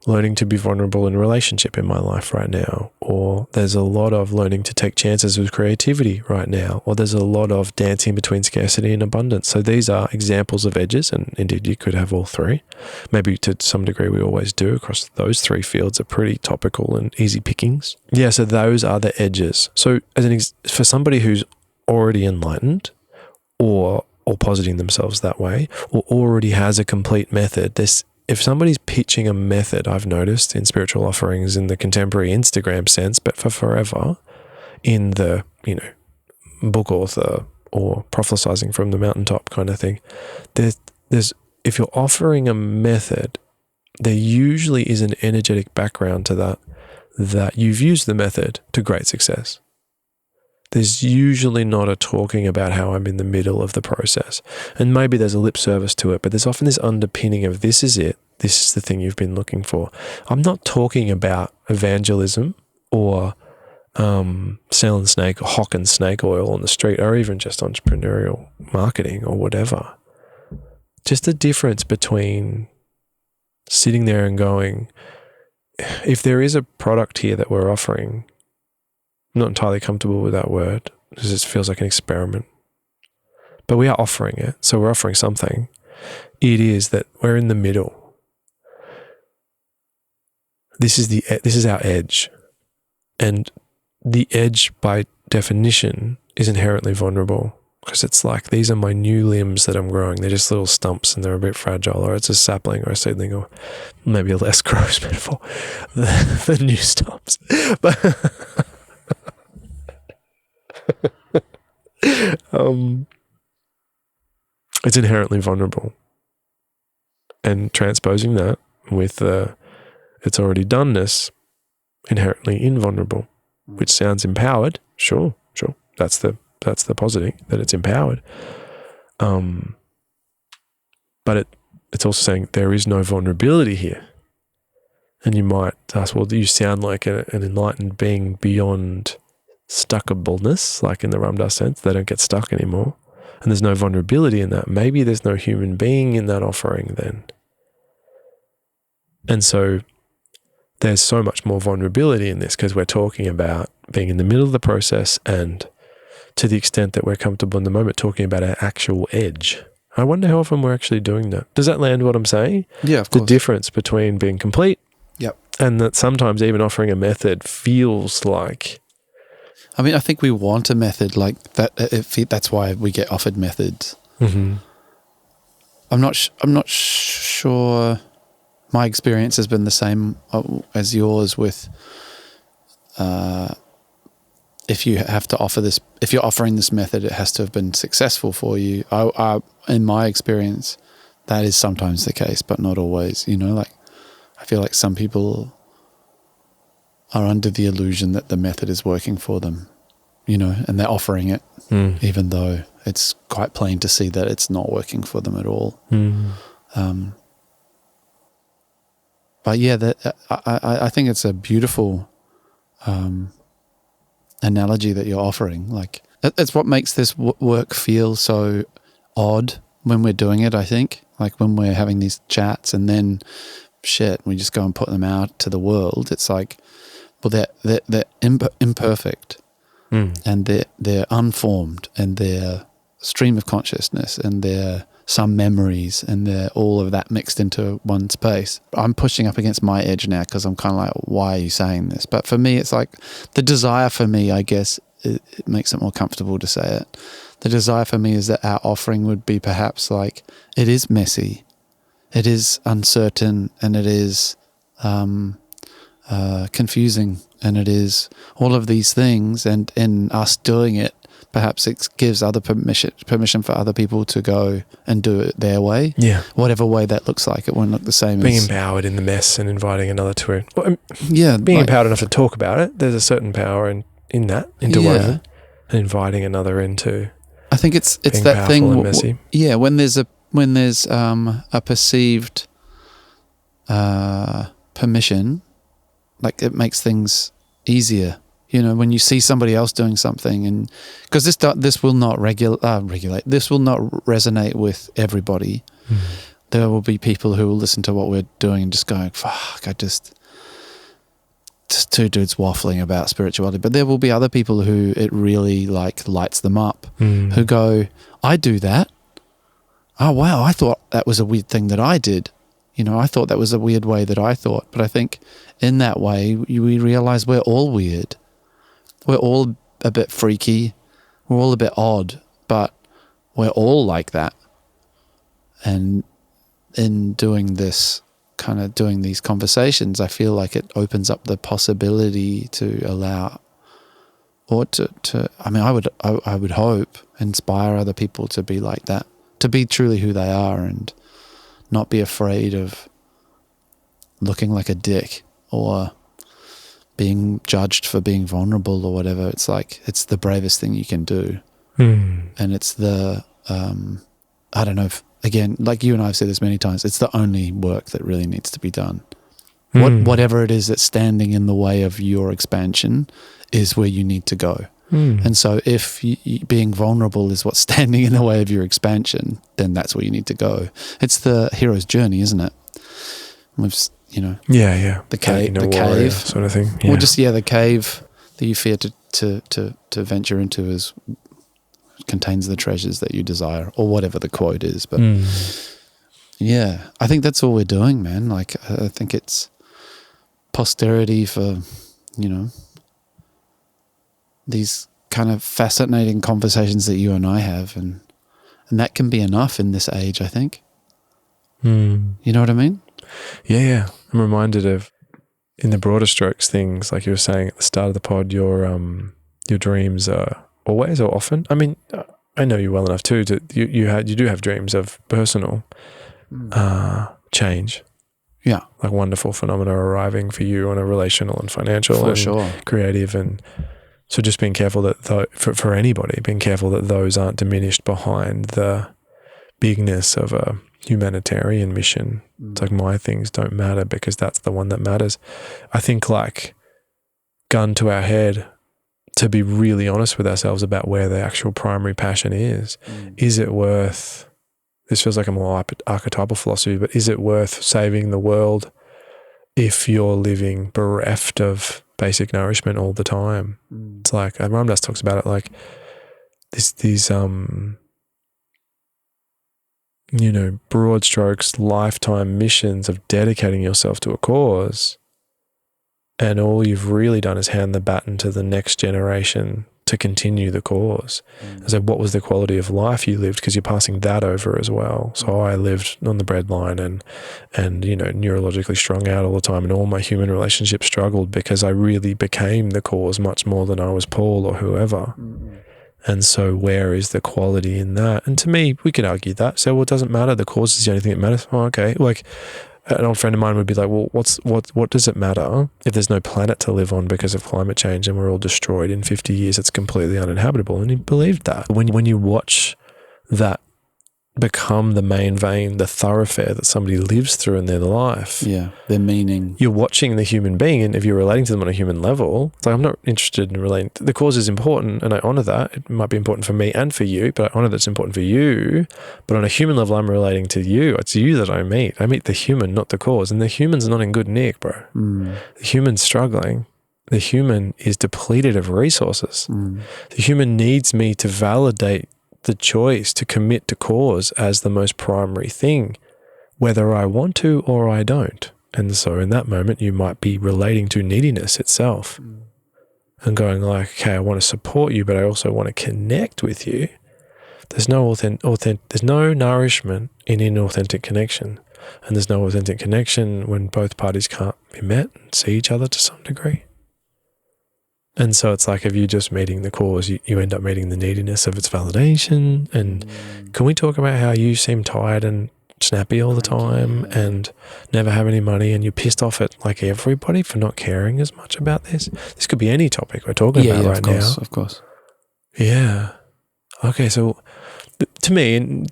S2: learning to be vulnerable in a relationship in my life right now, or there's a lot of learning to take chances with creativity right now, or there's a lot of dancing between scarcity and abundance. So these are examples of edges, and indeed you could have all three. Maybe to some degree we always do across those three fields are pretty topical and easy pickings. Yeah, so those are the edges. So for somebody who's already enlightened or positing themselves that way, or already has a complete method, if somebody's pitching a method, I've noticed in spiritual offerings in the contemporary Instagram sense, but for forever in the, book author or prophesizing from the mountaintop kind of thing, there's if you're offering a method, there usually is an energetic background to that you've used the method to great success. There's usually not a talking about how I'm in the middle of the process. And maybe there's a lip service to it, but there's often this underpinning of this is it. This is the thing you've been looking for. I'm not talking about evangelism or selling hawking snake oil on the street, or even just entrepreneurial marketing or whatever. Just the difference between sitting there and going, if there is a product here that we're offering, I'm not entirely comfortable with that word because it feels like an experiment, but we are offering it. So we're offering something. It is that we're in the middle. This is our edge, and the edge by definition is inherently vulnerable because it's like, these are my new limbs that I'm growing. They're just little stumps and they're a bit fragile, or it's a sapling or a seedling, or maybe a less gross metaphor, the new stumps. But it's inherently vulnerable, and transposing that with its already doneness, inherently invulnerable, which sounds empowered. Sure, that's the positing, that it's empowered, but it's also saying there is no vulnerability here. And you might ask, well, do you sound like an enlightened being beyond stuckableness, like in the Ramdas sense? They don't get stuck anymore, and there's no vulnerability in that. Maybe there's no human being in that offering then. And so there's so much more vulnerability in this, because we're talking about being in the middle of the process, and to the extent that we're comfortable in the moment, talking about our actual edge. I wonder how often we're actually doing that. Does that land what I'm saying?
S3: Yeah, of course.
S2: The difference between being complete,
S3: yep,
S2: and that sometimes even offering a method feels like,
S3: I mean, I think we want a method like that. That's why we get offered methods.
S2: mm-hmm.
S3: I'm not sure. My experience has been the same as yours with. If you have to offer this, if you're offering this method, it has to have been successful for you. In my experience, that is sometimes the case, but not always. You know, like I feel like some people are under the illusion that the method is working for them, you know, and they're offering it, even though it's quite plain to see that it's not working for them at all. But yeah, I think it's a beautiful analogy that you're offering. Like it's what makes this work feel so odd when we're doing it, I think. Like when we're having these chats and then we just go and put them out to the world. It's like, well, they're imperfect, and they're unformed, and they're stream of consciousness, and they're some memories, and they're all of that mixed into one space. I'm pushing up against my edge now because I'm kind of like, why are you saying this? But for me, it's like the desire for me, I guess, it makes it more comfortable to say it. The desire for me is that our offering would be perhaps like, it is messy, it is uncertain, and it is confusing, and it is all of these things, and in us doing it, perhaps it gives other permission for other people to go and do it their way. Yeah, whatever way that looks like. It won't look the same.
S2: Being empowered in the mess and inviting another to it. Well, being
S3: like,
S2: empowered enough to talk about it. There's a certain power in that interwoven, and inviting another into.
S3: I think it's that thing. And messy. When there's a perceived permission. Like it makes things easier, you know, when you see somebody else doing something, and because this will not regulate, this will not resonate with everybody. There will be people who will listen to what we're doing and just going, fuck, just two dudes waffling about spirituality. But there will be other people who it really like lights them up, who go, I do that. Oh, wow, I thought that was a weird thing that I did. You know, I thought that was a weird way that I thought. But I think in that way, we realize we're all weird. We're all a bit freaky. We're all a bit odd, but we're all like that. And in doing these conversations, I feel like it opens up the possibility to allow, or I would hope, inspire other people to be like that, to be truly who they are, and not be afraid of looking like a dick or being judged for being vulnerable or whatever. It's like, it's the bravest thing you can do. And it's the, I don't know if, again, like you and I have said this many times, it's the only work that really needs to be done. Whatever it is that's standing in the way of your expansion is where you need to go. And so if being vulnerable is what's standing in the way of your expansion, then that's where you need to go. It's the hero's journey, isn't it? The cave
S2: sort of thing.
S3: Or just the cave that you fear to venture into contains the treasures that you desire, or whatever the quote is. But I think that's all we're doing, man. Like I think it's posterity for, you know, these kind of fascinating conversations that you and I have, and that can be enough in this age, I think. You know what I mean?
S2: Yeah. I'm reminded of, in the broader strokes, things like you were saying at the start of the pod, your dreams are always or often. I mean, I know you well enough too. You do have dreams of personal change.
S3: Yeah,
S2: like wonderful phenomena arriving for you on a relational and financial and creative, and so just being careful that for anybody, being careful that those aren't diminished behind the bigness of a humanitarian mission. It's like, my things don't matter because that's the one that matters. I think, like, gun to our head, to be really honest with ourselves about where the actual primary passion is. Is it worth, this feels like a more archetypal philosophy, but is it worth saving the world if you're living bereft of basic nourishment all the time? It's like, Ram Dass talks about it like these you know, broad strokes, lifetime missions of dedicating yourself to a cause, and all you've really done is hand the baton to the next generation to continue the cause. So what was the quality of life you lived? Because you're passing that over as well. So I lived on the breadline and you know, neurologically strung out all the time, and all my human relationships struggled because I really became the cause much more than I was Paul or whoever. And so where is the quality in that? And to me, we could argue that. So, well, it doesn't matter. The cause is the only thing that matters. Oh, okay. Like an old friend of mine would be like, well, what does it matter if there's no planet to live on because of climate change and we're all destroyed in 50 years? It's completely uninhabitable. And he believed that. When you watch that become the main vein, the thoroughfare that somebody lives through in their life.
S3: Yeah, their meaning.
S2: You're watching the human being, and if you're relating to them on a human level, it's like, I'm not interested in relating. The cause is important, and I honor that. It might be important for me and for you, but I honor that it's important for you. But on a human level, I'm relating to you. It's you that I meet. I meet the human, not the cause. And the human's not in good nick, bro. The human's struggling. The human is depleted of resources. The human needs me to validate the choice to commit to cause as the most primary thing, whether I want to or I don't. And so in that moment, you might be relating to neediness itself and going like, okay, I want to support you, but I also want to connect with you. There's no there's no nourishment in inauthentic connection. And there's no authentic connection when both parties can't be met and see each other to some degree. And so it's like, if you're just meeting the cause, you end up meeting the neediness of its validation. And can we talk about how you seem tired and snappy all the time and never have any money, and you're pissed off at like everybody for not caring as much about this? This could be any topic we're talking about right now.
S3: Of course.
S2: Yeah. Okay. So to me, in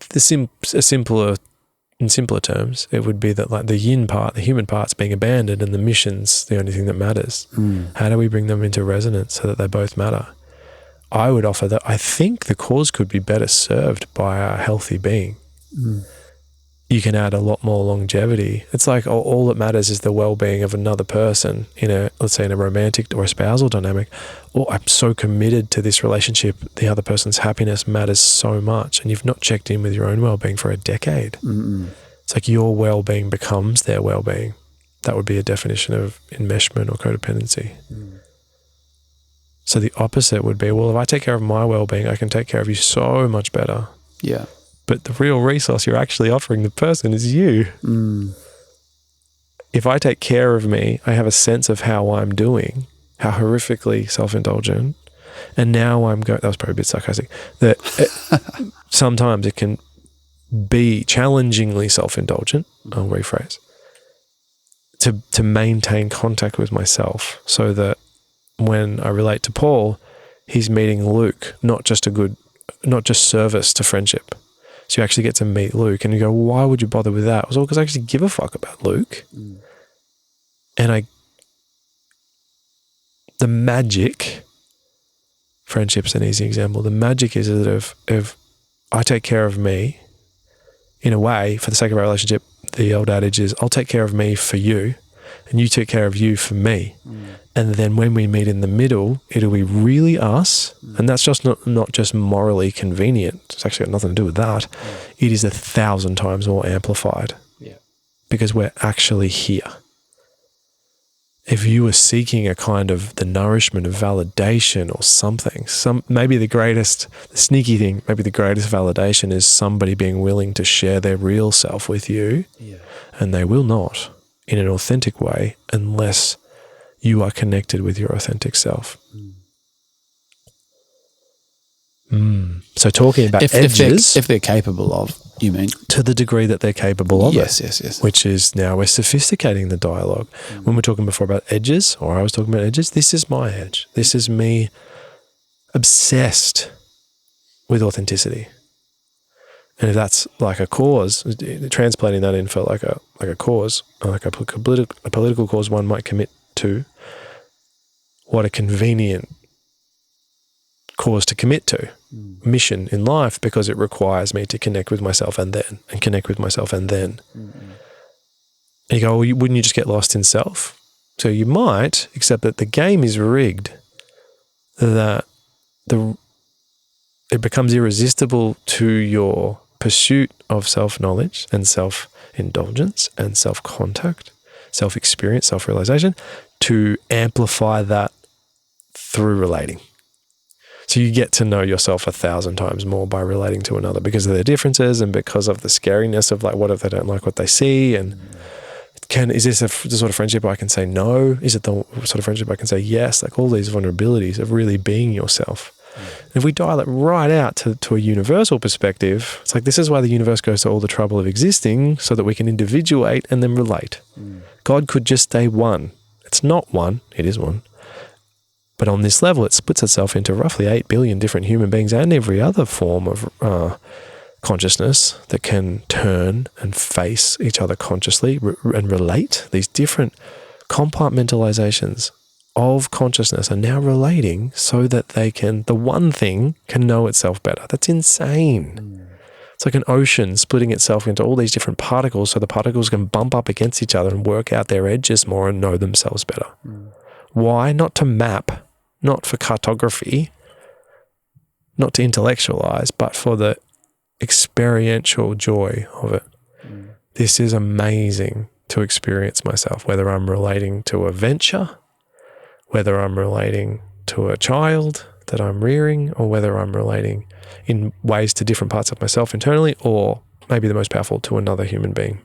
S2: simpler terms, it would be that like the yin part, the human part's being abandoned, and the mission's the only thing that matters. How do we bring them into resonance so that they both matter? I would offer that I think the cause could be better served by a healthy being. You can add a lot more longevity. It's like all that matters is the well-being of another person let's say in a romantic or a spousal dynamic. Or I'm so committed to this relationship, the other person's happiness matters so much, and you've not checked in with your own well-being for a decade. It's like your well-being becomes their well-being. That would be a definition of enmeshment or codependency. So the opposite would be, well, if I take care of my well-being, I can take care of you so much better.
S3: Yeah.
S2: But the real resource you're actually offering the person is you. If I take care of me, I have a sense of how I'm doing, how horrifically self-indulgent. And now that was probably a bit sarcastic, that sometimes it can be challengingly self-indulgent, I'll rephrase, to maintain contact with myself, so that when I relate to Paul, he's meeting Luke, not just service to friendship. So you actually get to meet Luke, and you go, why would you bother with that? It was all because I actually give a fuck about Luke. And the magic, friendship's an easy example. The magic is that if I take care of me, in a way, for the sake of our relationship, the old adage is, I'll take care of me for you, and you take care of you for me. And then when we meet in the middle, it'll be really us. And that's just not just morally convenient. It's actually got nothing to do with that. It is 1,000 times more amplified. Because we're actually here. If you were seeking a kind of the nourishment of validation or something, maybe the sneaky thing, maybe the greatest validation is somebody being willing to share their real self with you. And they will not in an authentic way unless you are connected with your authentic self. So talking about edges.
S3: If they're capable of, you mean?
S2: To the degree that they're capable of
S3: Yes.
S2: Which is, now we're sophisticating the dialogue. When we're talking before about edges, or I was talking about edges, this is my edge. This is me obsessed with authenticity. And if that's like a cause, translating that in for like a cause, like a political cause one might commit to, what a convenient cause to commit to, mission in life, because it requires me to connect with myself and connect with myself and then. And you go, well, wouldn't you just get lost in self? So you might, except that the game is rigged, that it becomes irresistible to your pursuit of self-knowledge and self-indulgence and self-contact, self-experience, self-realization, to amplify that through relating. So you get to know yourself 1,000 times more by relating to another, because of their differences and because of the scariness of like, what if they don't like what they see? And is this the sort of friendship I can say no? Is it the sort of friendship I can say yes? Like all these vulnerabilities of really being yourself. If we dial it right out to a universal perspective, it's like this is why the universe goes to all the trouble of existing, so that we can individuate and then relate. God could just stay one. It's not one, it is one. But on this level, it splits itself into roughly 8 billion different human beings and every other form of consciousness that can turn and face each other consciously and relate. These different compartmentalizations of consciousness are now relating so that the one thing can know itself better. That's insane. It's like an ocean splitting itself into all these different particles, so the particles can bump up against each other and work out their edges more and know themselves better. Why? Not to map, not for cartography, not to intellectualize, but for the experiential joy of it. This is amazing to experience myself, whether I'm relating to a venture, whether I'm relating to a child that I'm rearing, or whether I'm relating in ways to different parts of myself internally, or maybe the most powerful, to another human being.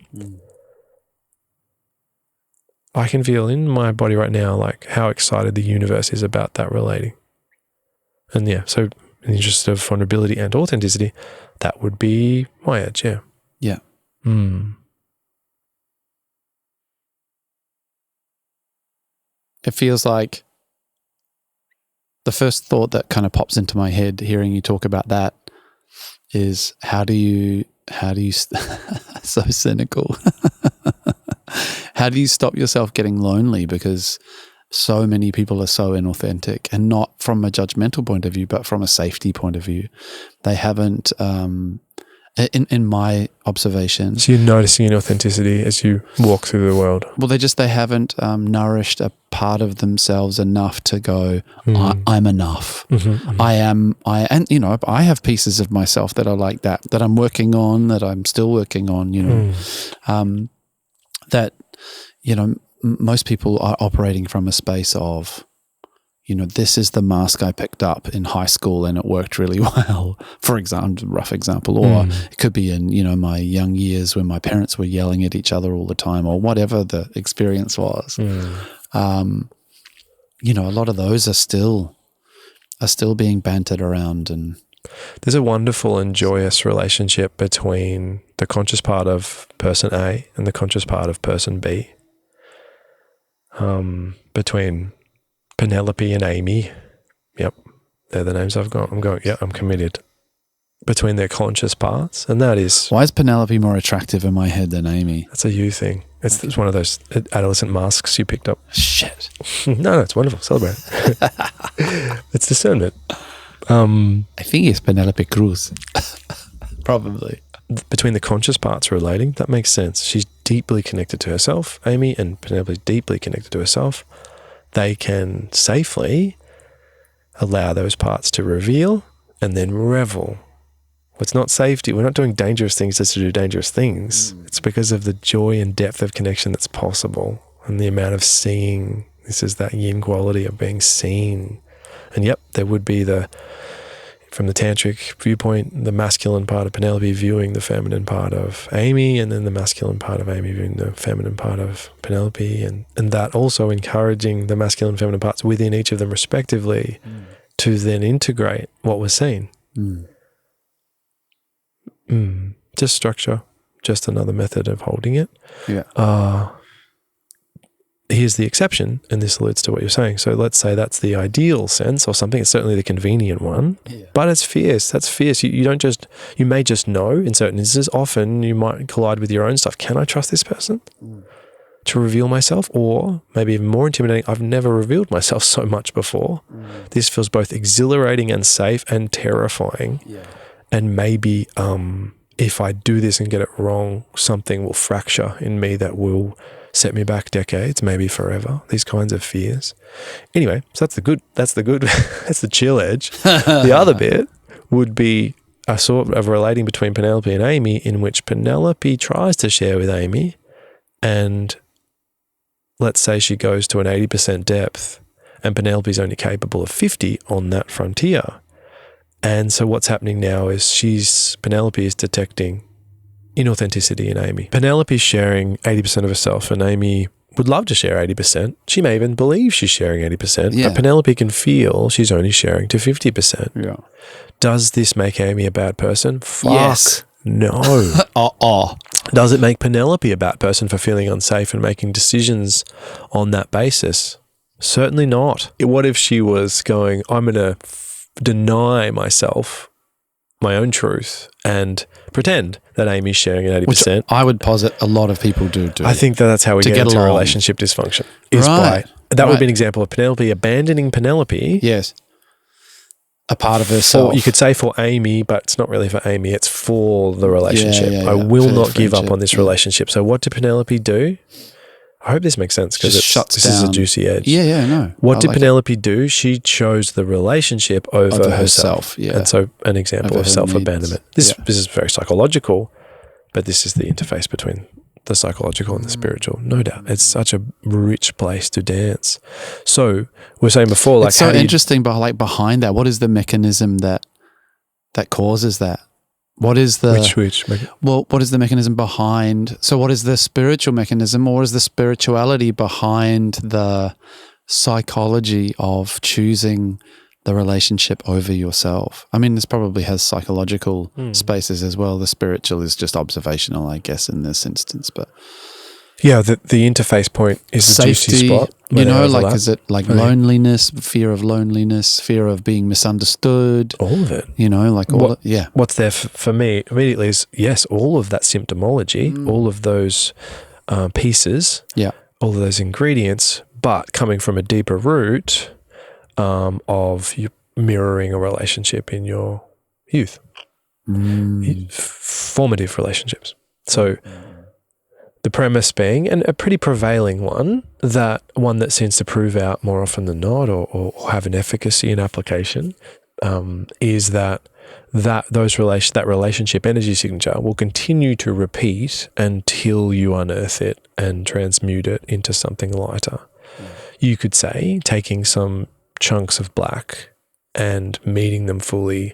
S2: I can feel in my body right now like how excited the universe is about that relating. And yeah, so in the interest of vulnerability and authenticity, that would be my edge, yeah.
S3: Yeah. It feels like the first thought that kind of pops into my head hearing you talk about that is how do you so cynical. How do you stop yourself getting lonely? Because so many people are so inauthentic, and not from a judgmental point of view, but from a safety point of view. They haven't, in my observation.
S2: So you're noticing inauthenticity as you walk through the world.
S3: Well, they haven't nourished a part of themselves enough to go, I'm enough. I have pieces of myself that are like that I'm working on, that I'm still working on, that, most people are operating from a space of, this is the mask I picked up in high school and it worked really well, for example, rough example, or it could be in, my young years when my parents were yelling at each other all the time, or whatever the experience was. A lot of those are still being bantered around. And
S2: there's a wonderful and joyous relationship between the conscious part of person A and the conscious part of person B. Between Penelope and Amy. Yep. They're the names I've got. I'm committed. Between their conscious parts. And that is...
S3: Why is Penelope more attractive in my head than Amy?
S2: That's a you thing. It's one of those adolescent masks you picked up.
S3: Shit.
S2: No, it's wonderful. Celebrate. It's discernment.
S3: I think it's Penelope Cruz. Probably.
S2: Between the conscious parts relating, that makes sense. She's deeply connected to herself, Amy, and Penelope is deeply connected to herself. They can safely allow those parts to reveal and then revel. It's not safety. We're not doing dangerous things just to do dangerous things. It's because of the joy and depth of connection that's possible, and the amount of seeing. This is that yin quality of being seen. And yep, there would be from the tantric viewpoint, the masculine part of Penelope viewing the feminine part of Amy, and then the masculine part of Amy viewing the feminine part of Penelope, and that also encouraging the masculine and feminine parts within each of them respectively to then integrate what was seen. Just structure, just another method of holding it.
S3: Yeah.
S2: Here's the exception, and this alludes to what you're saying. So let's say that's the ideal sense or something. It's certainly the convenient one, but it's fierce. That's fierce. You may just know in certain instances. Often you might collide with your own stuff. Can I trust this person to reveal myself? Or maybe even more intimidating, I've never revealed myself so much before. This feels both exhilarating and safe and terrifying. And maybe if I do this and get it wrong, something will fracture in me that will set me back decades, maybe forever. These kinds of fears. Anyway, so that's the chill edge. The other bit would be a sort of relating between Penelope and Amy, in which Penelope tries to share with Amy, and let's say she goes to an 80% depth and Penelope's only capable of 50 on that frontier. And so what's happening now is Penelope is detecting inauthenticity in Amy. Penelope's sharing 80% of herself, and Amy would love to share 80%. She may even believe she's sharing 80%,
S3: Yeah.
S2: but Penelope can feel she's only sharing to 50%.
S3: Yeah.
S2: Does this make Amy a bad person? Fuck
S3: Yes.
S2: no.
S3: Oh.
S2: Does it make Penelope a bad person for feeling unsafe and making decisions on that basis? Certainly not. What if she was going, I'm going to deny myself my own truth and pretend that Amy's sharing at 80%?
S3: Which I would posit a lot of people do.
S2: I think that's how we
S3: To
S2: get
S3: get
S2: into
S3: along.
S2: relationship dysfunction. Is
S3: Right.
S2: by that would
S3: Right.
S2: be an example of Penelope abandoning Penelope.
S3: Yes. A part of herself.
S2: You could say for Amy, but it's not really for Amy. It's for the relationship.
S3: Yeah,
S2: I will
S3: for the
S2: not give up
S3: friendship,
S2: on this
S3: yeah.
S2: relationship. So what did Penelope do? I hope this makes sense because
S3: Just shuts
S2: this is a
S3: down.
S2: juicy edge.
S3: Yeah, no.
S2: What
S3: I
S2: did
S3: like it.
S2: Penelope do? She chose the relationship over herself.
S3: Yeah.
S2: And so an example
S3: Over
S2: of
S3: her
S2: self-abandonment.
S3: needs.
S2: This is very psychological, but this is the interface between the psychological and the spiritual. No doubt. It's such a rich place to dance. So we were saying before, like,
S3: It's so
S2: how do you
S3: interesting, but like behind that, what is the mechanism that causes that? What is the what is the mechanism behind? So what is the spiritual mechanism, or is the spirituality behind the psychology of choosing the relationship over yourself? I mean, this probably has psychological spaces as well. The spiritual is just observational, I guess, in this instance, but
S2: Yeah, the interface point is the juicy spot.
S3: You know, like, is it like loneliness, fear of loneliness, fear of being misunderstood?
S2: All of it.
S3: You know, like all yeah.
S2: What's there for me immediately is, yes, all of that symptomology, all of those pieces, all of those ingredients, but coming from a deeper root of you mirroring a relationship in your youth, formative relationships. So the premise being, and a pretty prevailing one that seems to prove out more often than not, or have an efficacy in application, is that relationship energy signature will continue to repeat until you unearth it and transmute it into something lighter. You could say taking some chunks of black and meeting them fully,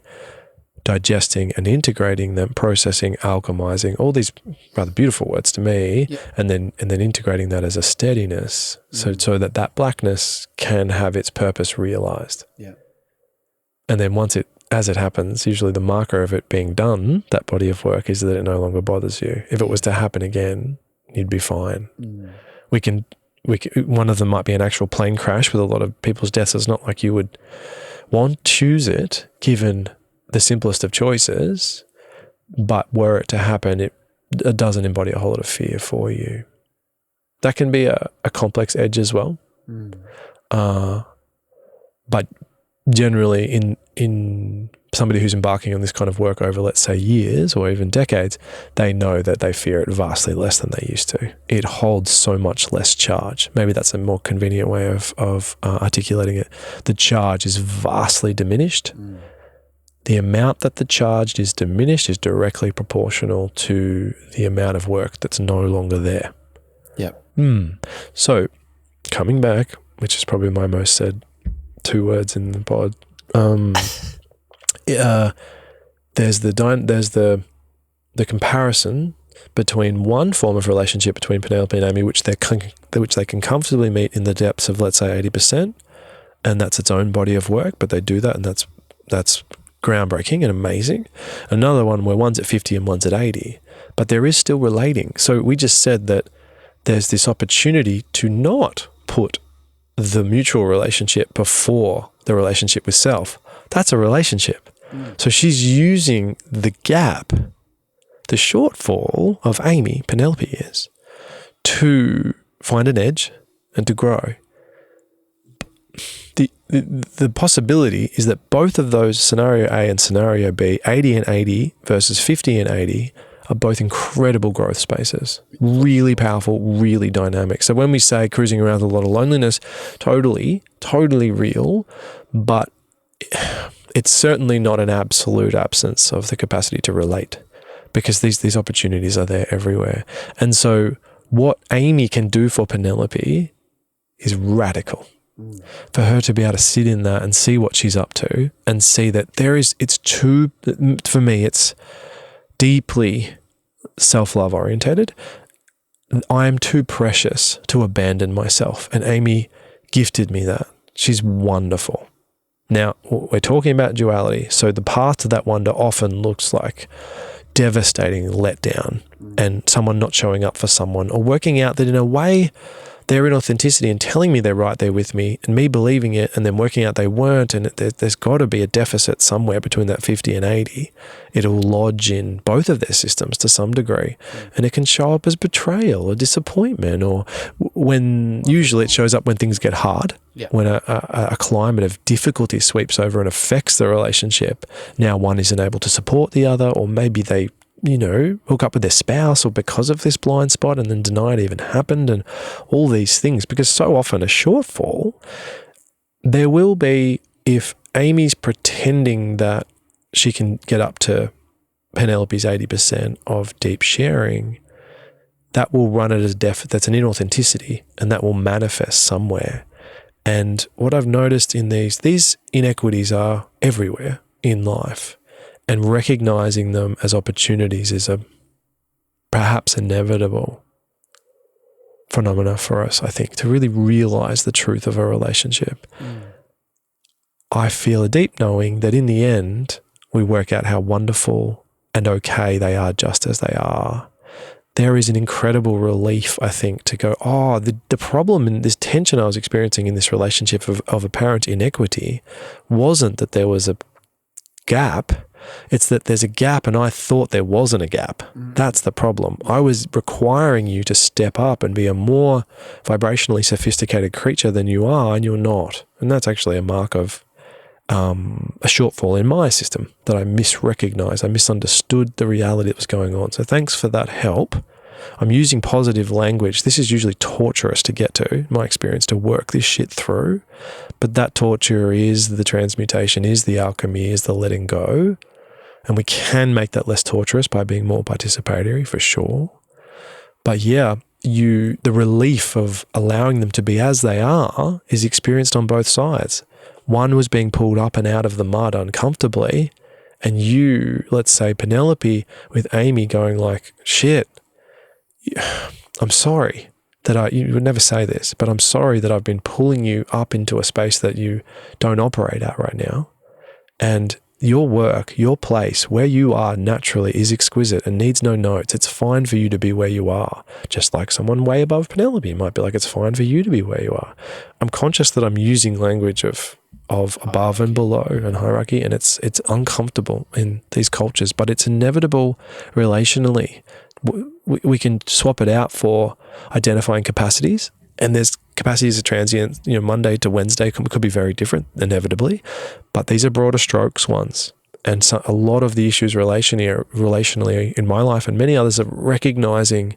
S2: digesting and integrating them, processing, alchemizing, all these rather beautiful words to me, and then integrating that as a steadiness, so that blackness can have its purpose realized. Yeah. And then as it happens, usually the marker of it being done, that body of work, is that it no longer bothers you. If it was to happen again, you'd be fine. One of them might be an actual plane crash with a lot of people's deaths. It's not like you would choose it given the simplest of choices, but were it to happen, it doesn't embody a whole lot of fear for you. That can be a complex edge as well. But generally in somebody who's embarking on this kind of work over, let's say, years or even decades, they know that they fear it vastly less than they used to. It holds so much less charge. Maybe that's a more convenient way of articulating it. The charge is vastly diminished. The amount that the charge is diminished is directly proportional to the amount of work that's no longer there.
S3: Yep.
S2: So coming back, which is probably my most said 2 words in the pod, there's the comparison between one form of relationship between Penelope and Amy, which they can comfortably meet in the depths of, let's say, 80%, and that's its own body of work, but they do that, and that's groundbreaking and amazing. Another one where one's at 50 and one's at 80, but there is still relating. So we just said that there's this opportunity to not put the mutual relationship before the relationship with self. That's a relationship. So she's using the gap, the shortfall of Amy, Penelope is, to find an edge and to grow. The possibility is that both of those, scenario A and scenario B, 80 and 80 versus 50 and 80, are both incredible growth spaces. Really powerful, really dynamic. So when we say cruising around with a lot of loneliness, totally real, but it's certainly not an absolute absence of the capacity to relate, because these opportunities are there everywhere. And so what Amy can do for Penelope is radical. For her to be able to sit in that and see what she's up to and see that for me, it's deeply self-love orientated. I am too precious to abandon myself. And Amy gifted me that. She's wonderful. Now, we're talking about duality. So the path to that wonder often looks like devastating letdown and someone not showing up for someone, or working out that in a way they're in authenticity and telling me they're right there with me, and me believing it, and then working out they weren't, and there's got to be a deficit somewhere between that 50 and 80. It'll lodge in both of their systems to some degree, and it can show up as betrayal or disappointment, or when usually it shows up when things get hard, when a climate of difficulty sweeps over and affects the relationship. Now one isn't able to support the other, or maybe they hook up with their spouse or because of this blind spot and then deny it even happened, and all these things, because so often a shortfall there will be, if Amy's pretending that she can get up to Penelope's 80% of deep sharing, that will run it as that's an inauthenticity, and that will manifest somewhere. And what I've noticed in these inequities are everywhere in life. And recognizing them as opportunities is a perhaps inevitable phenomena for us, I think, to really realize the truth of a relationship. I feel a deep knowing that in the end, we work out how wonderful and okay they are just as they are. There is an incredible relief, I think, to go, the problem and this tension I was experiencing in this relationship of apparent inequity wasn't that there was a gap. It's that there's a gap and I thought there wasn't a gap. That's the problem. I was requiring you to step up and be a more vibrationally sophisticated creature than you are, and you're not. And that's actually a mark of a shortfall in my system that I misrecognized. I misunderstood the reality that was going on. So thanks for that help. I'm using positive language. This is usually torturous to get to, in my experience, to work this shit through. But that torture is the transmutation, is the alchemy, is the letting go. And we can make that less torturous by being more participatory, for sure. But yeah, the relief of allowing them to be as they are is experienced on both sides. One was being pulled up and out of the mud uncomfortably, and you, let's say Penelope with Amy, going like, shit, I'm sorry that you would never say this, but I'm sorry that I've been pulling you up into a space that you don't operate at right now. And your work, your place, where you are naturally is exquisite and needs no notes. It's fine for you to be where you are. Just like someone way above Penelope might be like, it's fine for you to be where you are. I'm conscious that I'm using language of above and below and hierarchy, and it's uncomfortable in these cultures, but it's inevitable relationally. We can swap it out for identifying capacities, and there's capacities are transient. Monday to Wednesday could be very different, inevitably, but these are broader strokes ones. And so a lot of the issues relationally in my life and many others are recognizing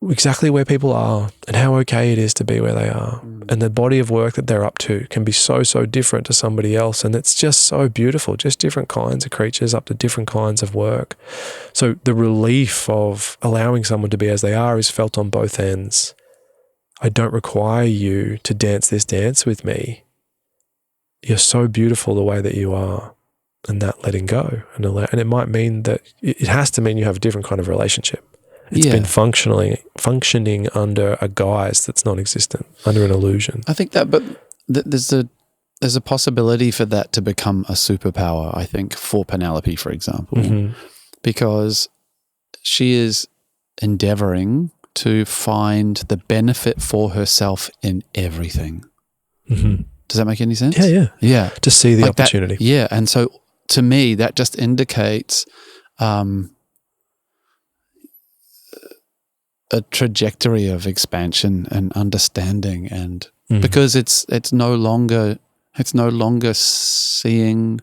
S2: exactly where people are and how okay it is to be where they are. And the body of work that they're up to can be so different to somebody else. And it's just so beautiful, just different kinds of creatures up to different kinds of work. So the relief of allowing someone to be as they are is felt on both ends. I don't require you to dance this dance with me. You're so beautiful the way that you are, and that letting go and it might mean that it has to mean you have a different kind of relationship. It's been functioning under a guise that's non-existent, under an illusion.
S3: I think that, but there's a possibility for that to become a superpower, I think, for Penelope, for example, because she is endeavoring to find the benefit for herself in everything. Does that make any sense?
S2: Yeah. To see the opportunity.
S3: And so to me, that just indicates a trajectory of expansion and understanding, and because it's no longer seeing,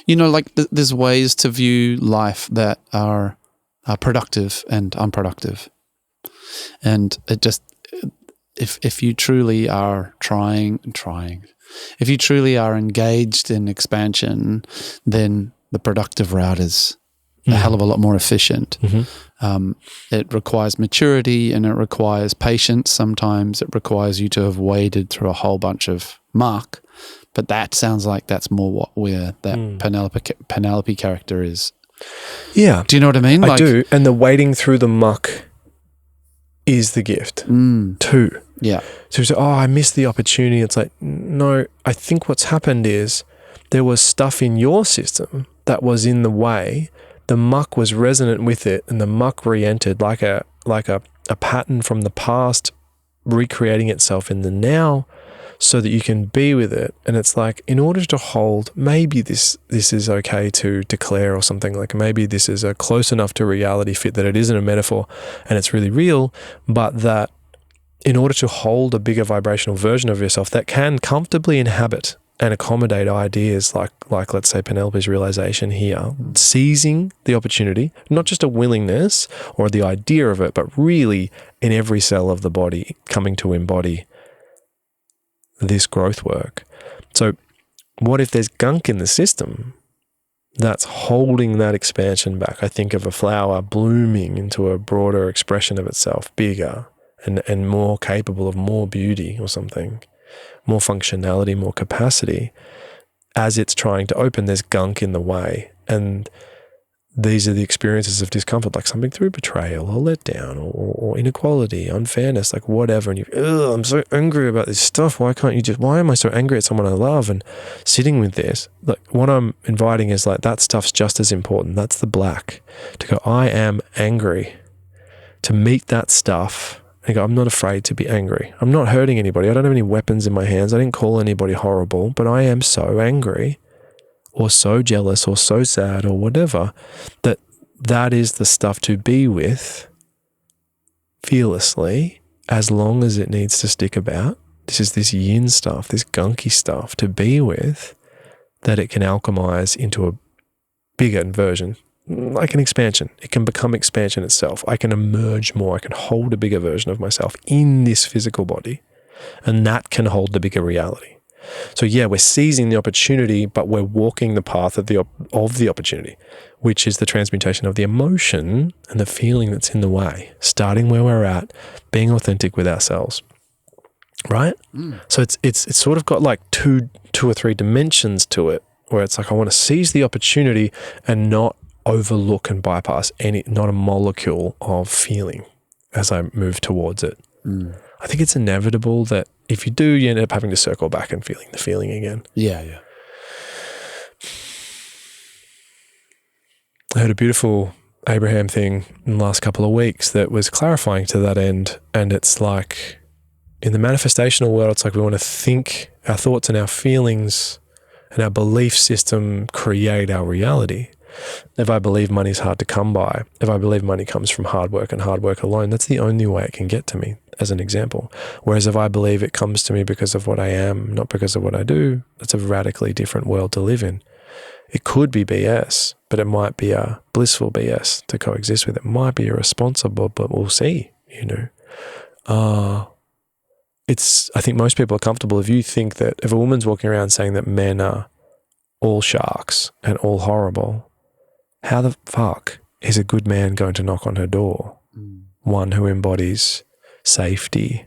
S3: like there's ways to view life that are productive and unproductive, and it just if you truly are trying, if you truly are engaged in expansion, then the productive route is a hell of a lot more efficient. It requires maturity and it requires patience. Sometimes it requires you to have waded through a whole bunch of muck, but that sounds like that's more where that Penelope character is.
S2: Yeah.
S3: Do you know what I mean?
S2: I do. And the wading through the muck is the gift. 2.
S3: Yeah.
S2: So you say, I missed the opportunity. It's like, no, I think what's happened is there was stuff in your system that was in the way. The muck was resonant with it, and the muck re-entered like a pattern from the past recreating itself in the now, so that you can be with it. And it's like, in order to hold, maybe this is okay to declare, or something like, maybe this is a close enough to reality fit that it isn't a metaphor and it's really real, but that in order to hold a bigger vibrational version of yourself that can comfortably inhabit and accommodate ideas like let's say Penelope's realization here, seizing the opportunity, not just a willingness or the idea of it, but really in every cell of the body coming to embody this growth work. So what if there's gunk in the system that's holding that expansion back? I think of a flower blooming into a broader expression of itself, bigger and more capable of more beauty or something, more functionality, more capacity. As it's trying to open, there's gunk in the way. And these are the experiences of discomfort, like something through betrayal or letdown or inequality, unfairness, like whatever. And I'm so angry about this stuff. Why am I so angry at someone I love? And sitting with this, like what I'm inviting is like, that stuff's just as important. That's the black. To go, I am angry. To meet that stuff and go, I'm not afraid to be angry. I'm not hurting anybody. I don't have any weapons in my hands. I didn't call anybody horrible, but I am so angry, or so jealous, or so sad, or whatever, that is the stuff to be with fearlessly, as long as it needs to stick about. This is this yin stuff, this gunky stuff to be with, that it can alchemize into a bigger version, like an expansion. It can become expansion itself. I can emerge more. I can hold a bigger version of myself in this physical body, and that can hold the bigger reality. So yeah, we're seizing the opportunity, but we're walking the path of the opportunity, which is the transmutation of the emotion and the feeling that's in the way, starting where we're at, being authentic with ourselves, right? So it's sort of got like two or three dimensions to it, where it's like, I want to seize the opportunity and not overlook and bypass not a molecule of feeling as I move towards it. I think it's inevitable that if you do, you end up having to circle back and feeling the feeling again.
S3: Yeah.
S2: I heard a beautiful Abraham thing in the last couple of weeks that was clarifying to that end. And it's like, in the manifestational world, it's like we want to think our thoughts and our feelings and our belief system create our reality. If I believe money's hard to come by, if I believe money comes from hard work and hard work alone, that's the only way it can get to me, as an example. Whereas if I believe it comes to me because of what I am, not because of what I do, that's a radically different world to live in. It could be BS, but it might be a blissful BS to coexist with. It might be irresponsible, but we'll see, I think most people are comfortable. If you think that if a woman's walking around saying that men are all sharks and all horrible, how the fuck is a good man going to knock on her door? One who embodies safety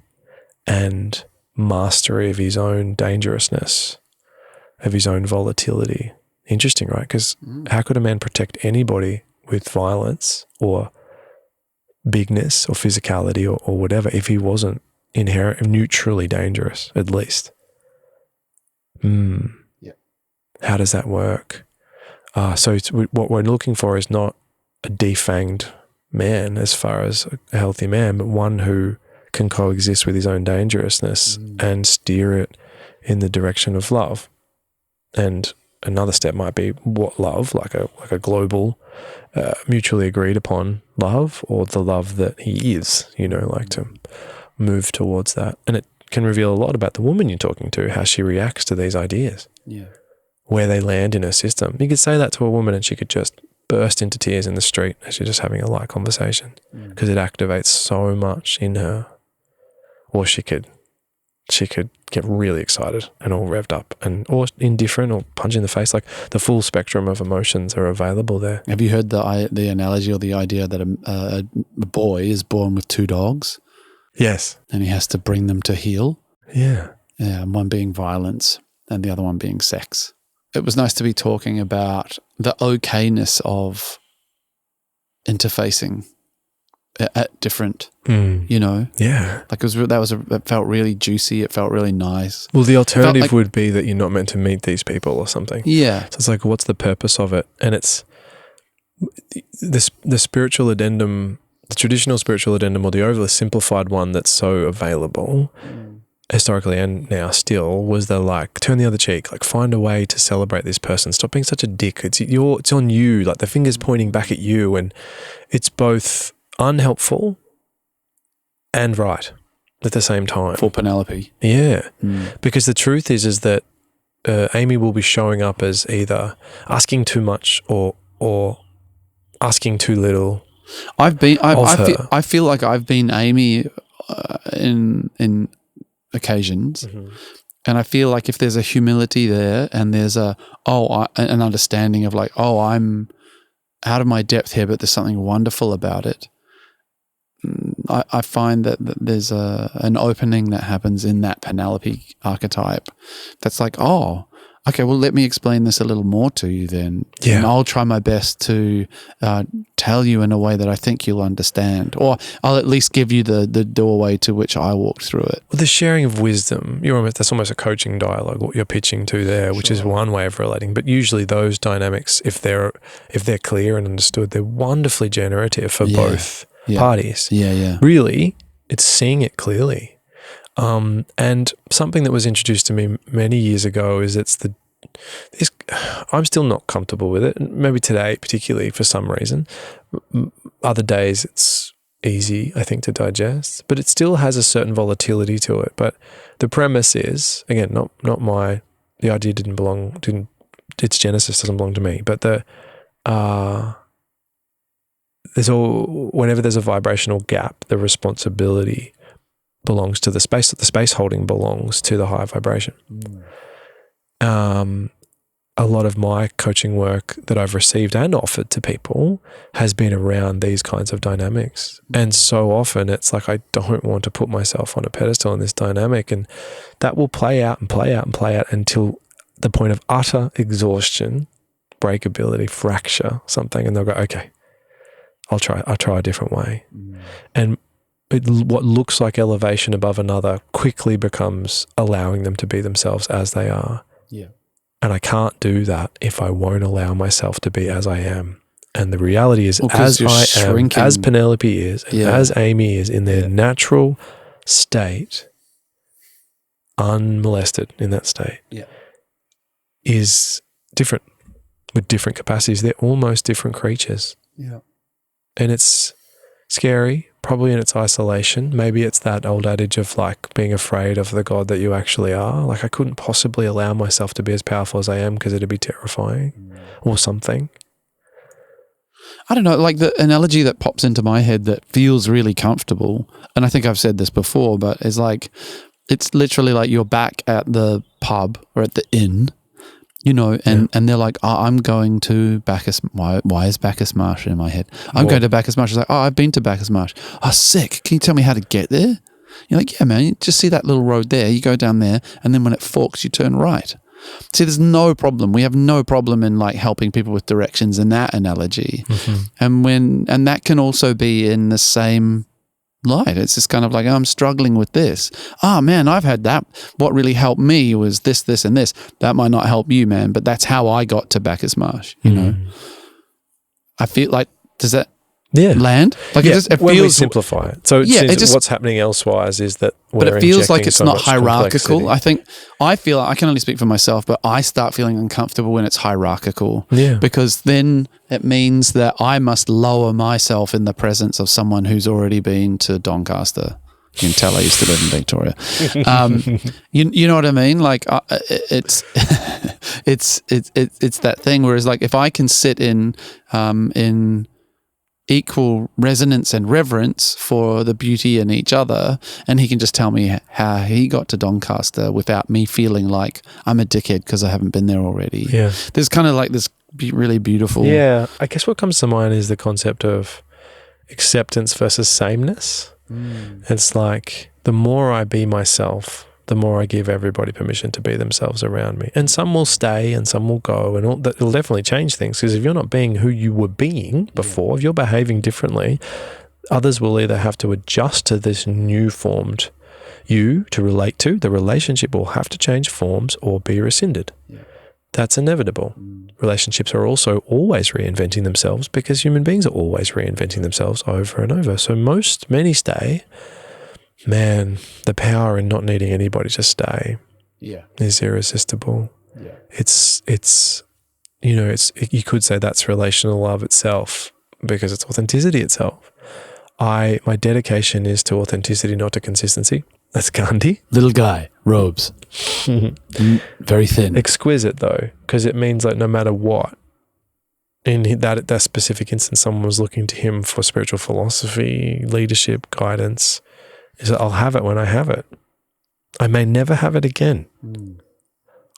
S2: and mastery of his own dangerousness, of his own volatility. Interesting, right? Because how could a man protect anybody with violence or bigness or physicality or whatever if he wasn't inherently neutrally dangerous, at least?
S3: Yeah.
S2: How does that work? So what we're looking for is not a defanged man as far as a healthy man, but one who can coexist with his own dangerousness and steer it in the direction of love. And another step might be what love, like a global, mutually agreed upon love, or the love that he is, like to move towards that. And it can reveal a lot about the woman you're talking to, how she reacts to these ideas.
S3: Yeah.
S2: Where they land in her system. You could say that to a woman and she could just burst into tears in the street as you're just having a light conversation, because it activates so much in her. Or she could get really excited and all revved up, or indifferent or punch in the face. Like the full spectrum of emotions are available there.
S3: Have you heard the analogy or the idea that a boy is born with two dogs?
S2: Yes.
S3: And he has to bring them to heel?
S2: Yeah.
S3: Yeah, one being violence and the other one being sex. It was nice to be talking about the okayness of interfacing at different,
S2: Yeah.
S3: like it felt really juicy. It felt really nice.
S2: Well, the alternative would be that you're not meant to meet these people or something.
S3: Yeah.
S2: So it's like, what's the purpose of it? And it's the spiritual addendum, the traditional spiritual addendum, or the overly simplified one that's so available historically and now still, was the like, turn the other cheek, like find a way to celebrate this person. Stop being such a dick. It's on you, like the finger's pointing back at you, and it's both unhelpful and right at the same time.
S3: For Penelope.
S2: Yeah. Because the truth is that Amy will be showing up as either asking too much or asking too little.
S3: I feel like I've been Amy in occasions, and I feel like if there's a humility there and there's an understanding of like, I'm out of my depth here, but there's something wonderful about it. I find that there's an opening that happens in that Penelope archetype that's like, okay, well, let me explain this a little more to you then.
S2: Yeah.
S3: And I'll try my best to tell you in a way that I think you'll understand, or I'll at least give you the doorway to which I walked through it.
S2: Well, the sharing of wisdom, that's almost a coaching dialogue, what you're pitching to there, which is one way of relating. But usually those dynamics, if they're clear and understood, they're wonderfully generative for both parties.
S3: Yeah.
S2: Really, it's seeing it clearly. And something that was introduced to me many years ago is I'm still not comfortable with it. Maybe today, particularly for some reason. Other days it's easy, I think, to digest, but it still has a certain volatility to it. But the premise is, again, the idea its genesis doesn't belong to me, but whenever there's a vibrational gap, the responsibility belongs to the space. The space holding belongs to the higher vibration. A lot of my coaching work that I've received and offered to people has been around these kinds of dynamics. And so often it's like, I don't want to put myself on a pedestal in this dynamic, and that will play out and play out and play out until the point of utter exhaustion, breakability, fracture, something, and they'll go, okay, I'll try a different way. And what looks like elevation above another quickly becomes allowing them to be themselves as they are.
S3: Yeah.
S2: And I can't do that if I won't allow myself to be as I am. And the reality is, as I am, as Penelope is, and as Amy is in their natural state, unmolested in that state, is different, with different capacities. They're almost different creatures.
S3: Yeah.
S2: And it's scary, probably in its isolation. Maybe it's that old adage of like being afraid of the God that you actually are. Like, I couldn't possibly allow myself to be as powerful as I am because it'd be terrifying or something.
S3: I don't know, like the analogy that pops into my head that feels really comfortable, and I think I've said this before, but is like, it's literally like you're back at the pub or at the inn, and they're like, I'm going to Bacchus. Why is Bacchus Marsh in my head? I'm going to Bacchus Marsh. It's like, I've been to Bacchus Marsh. Oh, sick. Can you tell me how to get there? You're like, yeah, man, you just see that little road there. You go down there, and then when it forks, you turn right. See, there's no problem. We have no problem in like helping people with directions in that analogy. And that can also be in the same light. It's just kind of like, I'm struggling with this. Man, I've had that. What really helped me was this, this, and this. That might not help you, man, but that's how I got to Bacchus Marsh, I feel like, does that land? Like it
S2: when we
S3: feels,
S2: simplify it. So what's happening elsewise is that
S3: but it feels like it's not hierarchical.
S2: Complexity.
S3: I feel, I can only speak for myself, but I start feeling uncomfortable when it's hierarchical.
S2: Yeah.
S3: Because then it means that I must lower myself in the presence of someone who's already been to Doncaster. You can tell I used to live in Victoria. You know what I mean? Like it's that thing. Whereas like if I can sit in equal resonance and reverence for the beauty in each other, and he can just tell me how he got to Doncaster without me feeling like I'm a dickhead because I haven't been there already.
S2: Yeah.
S3: There's kind of like this really beautiful.
S2: Yeah. I guess what comes to mind is the concept of acceptance versus sameness. It's like the more I be myself, the more I give everybody permission to be themselves around me. And some will stay and some will go, and that will definitely change things, because if you're not being who you were being before, if you're behaving differently, Others will either have to adjust to this new formed you to relate to. The relationship will have to change forms or be rescinded.
S3: Yeah.
S2: That's inevitable. Relationships are also always reinventing themselves because human beings are always reinventing themselves over and over. So many stay. Man, the power in not needing anybody to stay is irresistible.
S3: Yeah.
S2: It's you could say that's relational love itself because it's authenticity itself. My dedication is to authenticity, not to consistency. That's Gandhi.
S3: Little guy, robes, very thin.
S2: Exquisite though, because it means like no matter what, in that specific instance, someone was looking to him for spiritual philosophy, leadership, guidance. Is that I'll have it when I have it. I may never have it again.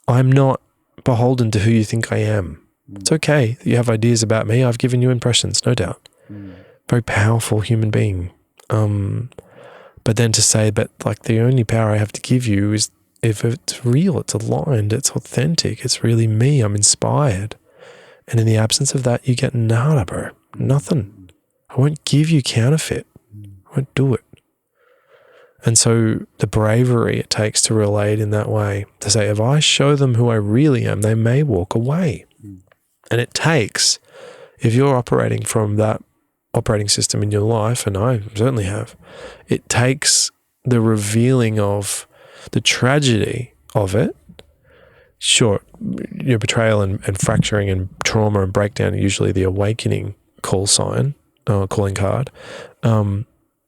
S2: I'm not beholden to who you think I am. It's okay that you have ideas about me. I've given you impressions, no doubt. Very powerful human being. But then to say, but like the only power I have to give you is if it's real, it's aligned, it's authentic, it's really me, I'm inspired. And in the absence of that, you get nada, bro. Nothing. I won't give you counterfeit. I won't do it. And so the bravery it takes to relate in that way, to say, if I show them who I really am, they may walk away. And it takes, if you're operating from that operating system in your life, and I certainly have, it takes the revealing of the tragedy of it. Sure, your betrayal and fracturing and trauma and breakdown are usually the awakening calling card.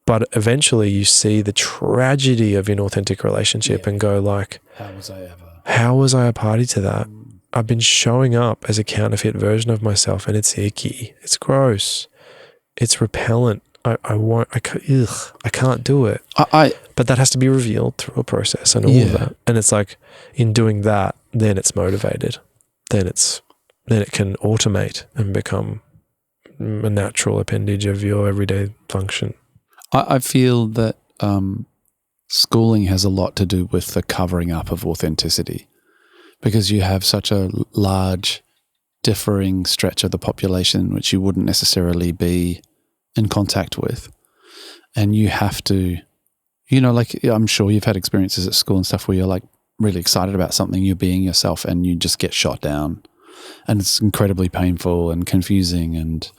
S2: But eventually you see the tragedy of inauthentic relationship and go like, how was I a party to that? I've been showing up as a counterfeit version of myself and it's icky. It's gross. It's repellent. I can't do it. But that has to be revealed through a process and all of that. And it's like in doing that, then it's motivated. Then it can automate and become a natural appendage of your everyday function.
S3: I feel that schooling has a lot to do with the covering up of authenticity because you have such a large differing stretch of the population which you wouldn't necessarily be in contact with. And you have to, like I'm sure you've had experiences at school and stuff where you're like really excited about something, you're being yourself and you just get shot down and it's incredibly painful and confusing. And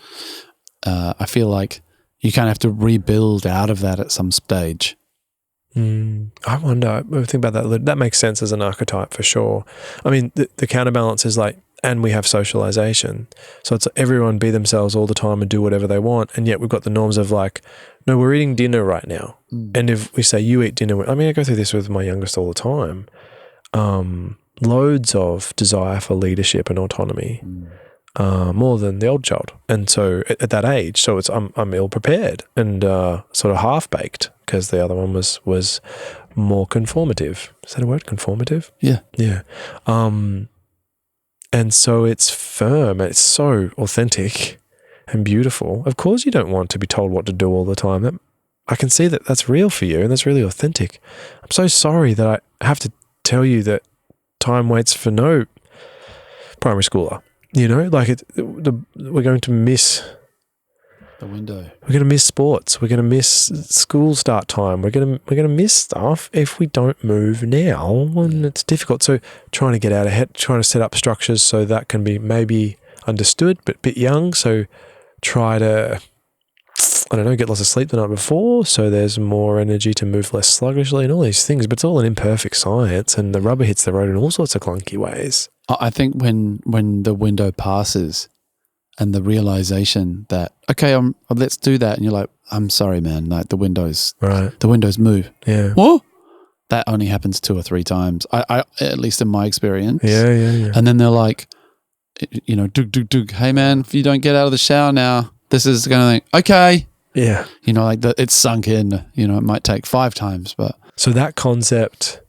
S3: I feel like you kind of have to rebuild out of that at some stage.
S2: I wonder, I think about that. That makes sense as an archetype for sure. I mean, the counterbalance is like, and we have socialization. So it's everyone be themselves all the time and do whatever they want. And yet we've got the norms of like, no, we're eating dinner right now. And if we say you eat dinner, I go through this with my youngest all the time. Loads of desire for leadership and autonomy. More than the old child. And so at that age, so it's I'm ill prepared and sort of half baked because the other one was more conformative. Is that a word? Conformative?
S3: Yeah.
S2: Yeah. And so it's firm. It's so authentic and beautiful. Of course you don't want to be told what to do all the time. I can see that that's real for you and that's really authentic. I'm so sorry that I have to tell you that time waits for no primary schooler. We're going to miss
S3: the window.
S2: We're going to miss sports. We're going to miss school start time. We're going to miss stuff if we don't move now, and it's difficult. So trying to get out ahead, trying to set up structures so that can be maybe understood, but a bit young. So try to, get lots of sleep the night before, so there's more energy to move less sluggishly and all these things. But it's all an imperfect science, and the rubber hits the road in all sorts of clunky ways.
S3: I think when the window passes and the realization that, okay, let's do that. And you're like, I'm sorry, man. Like the windows move.
S2: Yeah.
S3: What? That only happens 2 or 3 times. I at least in my experience.
S2: Yeah.
S3: And then they're like, Doug, hey man, if you don't get out of the shower now, this is going to think, okay.
S2: Yeah.
S3: It's sunk in, it might take 5 times, but.
S2: So that concept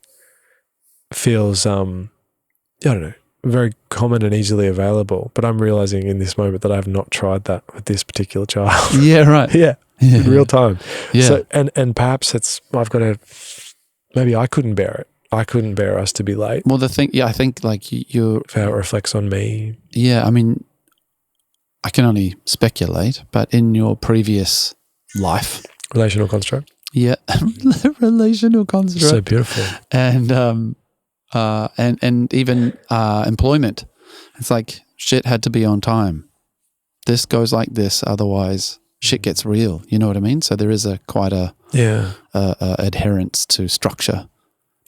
S2: feels, very common and easily available, but I'm realizing in this moment that I have not tried that with this particular child.
S3: Yeah, right.
S2: Yeah. In real time.
S3: Yeah.
S2: So, and perhaps maybe I couldn't bear it. I couldn't bear us to be late.
S3: Well, I think like you're.
S2: How it reflects on me.
S3: Yeah. I mean, I can only speculate, but in your previous life.
S2: Relational construct.
S3: Yeah, relational construct.
S2: So beautiful.
S3: And even employment. It's like shit had to be on time. This goes like this, otherwise shit gets real. You know what I mean? So there is quite a adherence to structure.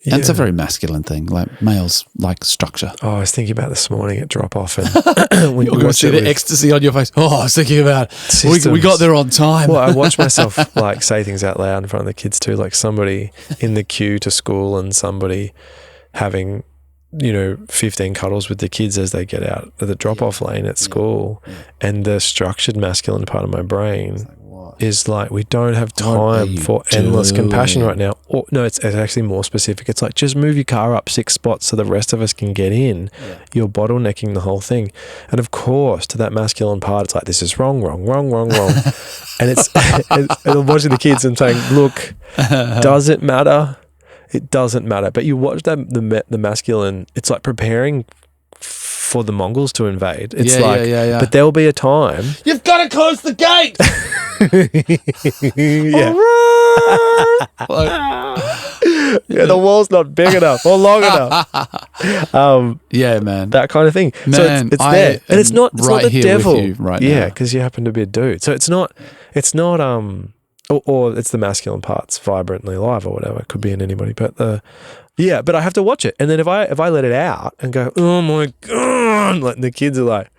S2: Yeah.
S3: And it's a very masculine thing. Like males like structure.
S2: Oh, I was thinking about this morning at drop off, and when
S3: You're going to see the ecstasy on your face. Oh, I was thinking about we got there on time.
S2: Well, I watch myself like say things out loud in front of the kids too, like somebody in the queue to school and somebody having 15 cuddles with the kids as they get out of the drop-off lane at school, and the structured masculine part of my brain is like, we don't have time for endless compassion right now. Or no, it's actually more specific. It's like, just move your car up 6 spots so the rest of us can get in. Yeah. You're bottlenecking the whole thing. And of course, to that masculine part, it's like, this is wrong. And it's and I'm watching the kids and saying, look, does it matter? It doesn't matter. But you watch the masculine, it's like preparing for the Mongols to invade. It's but there'll be a time.
S3: You've got to close the gate.
S2: The wall's not big enough or long enough.
S3: Yeah, man.
S2: That kind of thing.
S3: Man,
S2: so it's there. And it's not
S3: right
S2: the
S3: here
S2: devil.
S3: with you right
S2: yeah,
S3: now.
S2: because you happen to be a dude. So it's not or it's the masculine parts vibrantly alive or whatever. It could be in anybody. But but I have to watch it. And then if I let it out and go, oh my God, like the kids are like,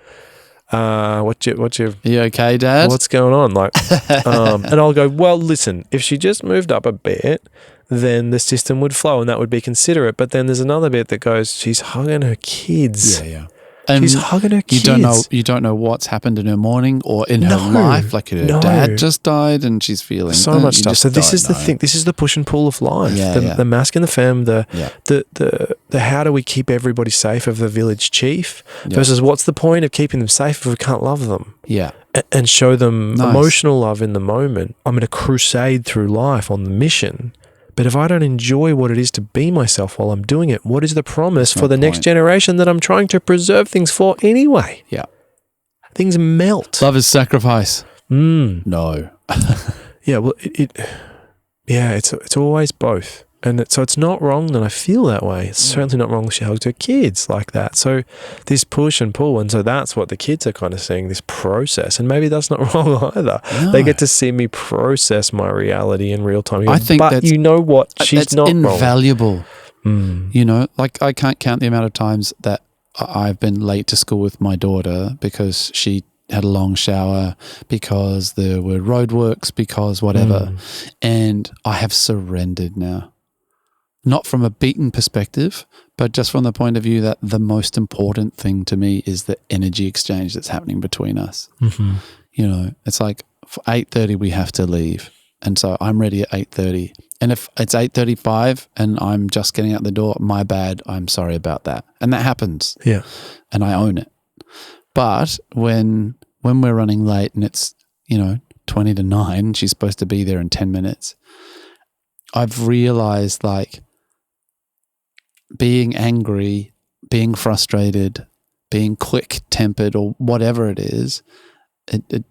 S2: what's your
S3: you okay, Dad?
S2: What's going on? Like, and I'll go, well, listen, if she just moved up a bit, then the system would flow and that would be considerate. But then there's another bit that goes, she's hugging her kids.
S3: Yeah.
S2: She's hugging her kids.
S3: You don't know what's happened in her morning or in her life. Like her dad just died and she's feeling
S2: so much stuff. So this is the thing. This is the push and pull of life. The mask and the femme. The how do we keep everybody safe of the village chief versus what's the point of keeping them safe if we can't love them?
S3: Yeah.
S2: And show them emotional love in the moment. I'm going to crusade through life on the mission. But if I don't enjoy what it is to be myself while I'm doing it, what is the promise for the next generation that I'm trying to preserve things for anyway?
S3: Yeah.
S2: Things melt.
S3: Love is sacrifice. No.
S2: Yeah, well, it's always both. And so it's not wrong that I feel that way. It's certainly not wrong that she hugs her kids like that. So this push and pull, and so that's what the kids are kind of seeing, this process. And maybe that's not wrong either. No. They get to see me process my reality in real time.
S3: I think
S2: but you know what? She's not
S3: invaluable.
S2: Wrong.
S3: You know, like I can't count the amount of times that I've been late to school with my daughter because she had a long shower, because there were roadworks, because whatever. And I have surrendered now. Not from a beaten perspective, but just from the point of view that the most important thing to me is the energy exchange that's happening between us.
S2: Mm-hmm.
S3: You know, it's like for 8:30 we have to leave. And so I'm ready at 8:30. And if it's 8:35 and I'm just getting out the door, my bad, I'm sorry about that. And that happens.
S2: Yeah.
S3: And I own it. But when we're running late and it's, 20 to 9, she's supposed to be there in 10 minutes, I've realized like being angry, being frustrated, being quick-tempered or whatever it is, it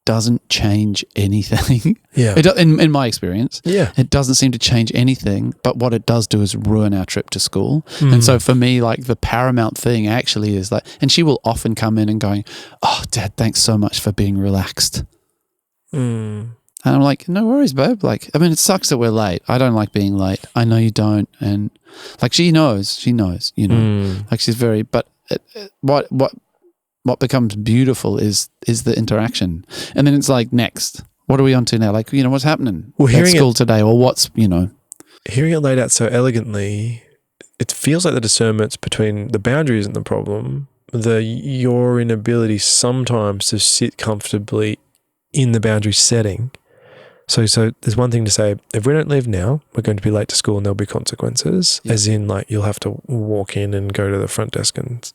S3: doesn't change anything.
S2: Yeah.
S3: In my experience, it doesn't seem to change anything, but what it does do is ruin our trip to school. And so for me, like the paramount thing actually is like, and she will often come in and going, oh, Dad, thanks so much for being relaxed. And I'm like, no worries, babe. Like, I mean, it sucks that we're late. I don't like being late. I know you don't. And like, she knows, like she's very, but what becomes beautiful is the interaction. And then it's like, next, what are we on to now? Like, what's happening at school today or what's,
S2: Hearing it laid out so elegantly, it feels like the discernments between the boundary isn't the problem, your inability sometimes to sit comfortably in the boundary setting. So there's one thing to say, if we don't leave now, we're going to be late to school and there'll be consequences, as in like you'll have to walk in and go to the front desk and,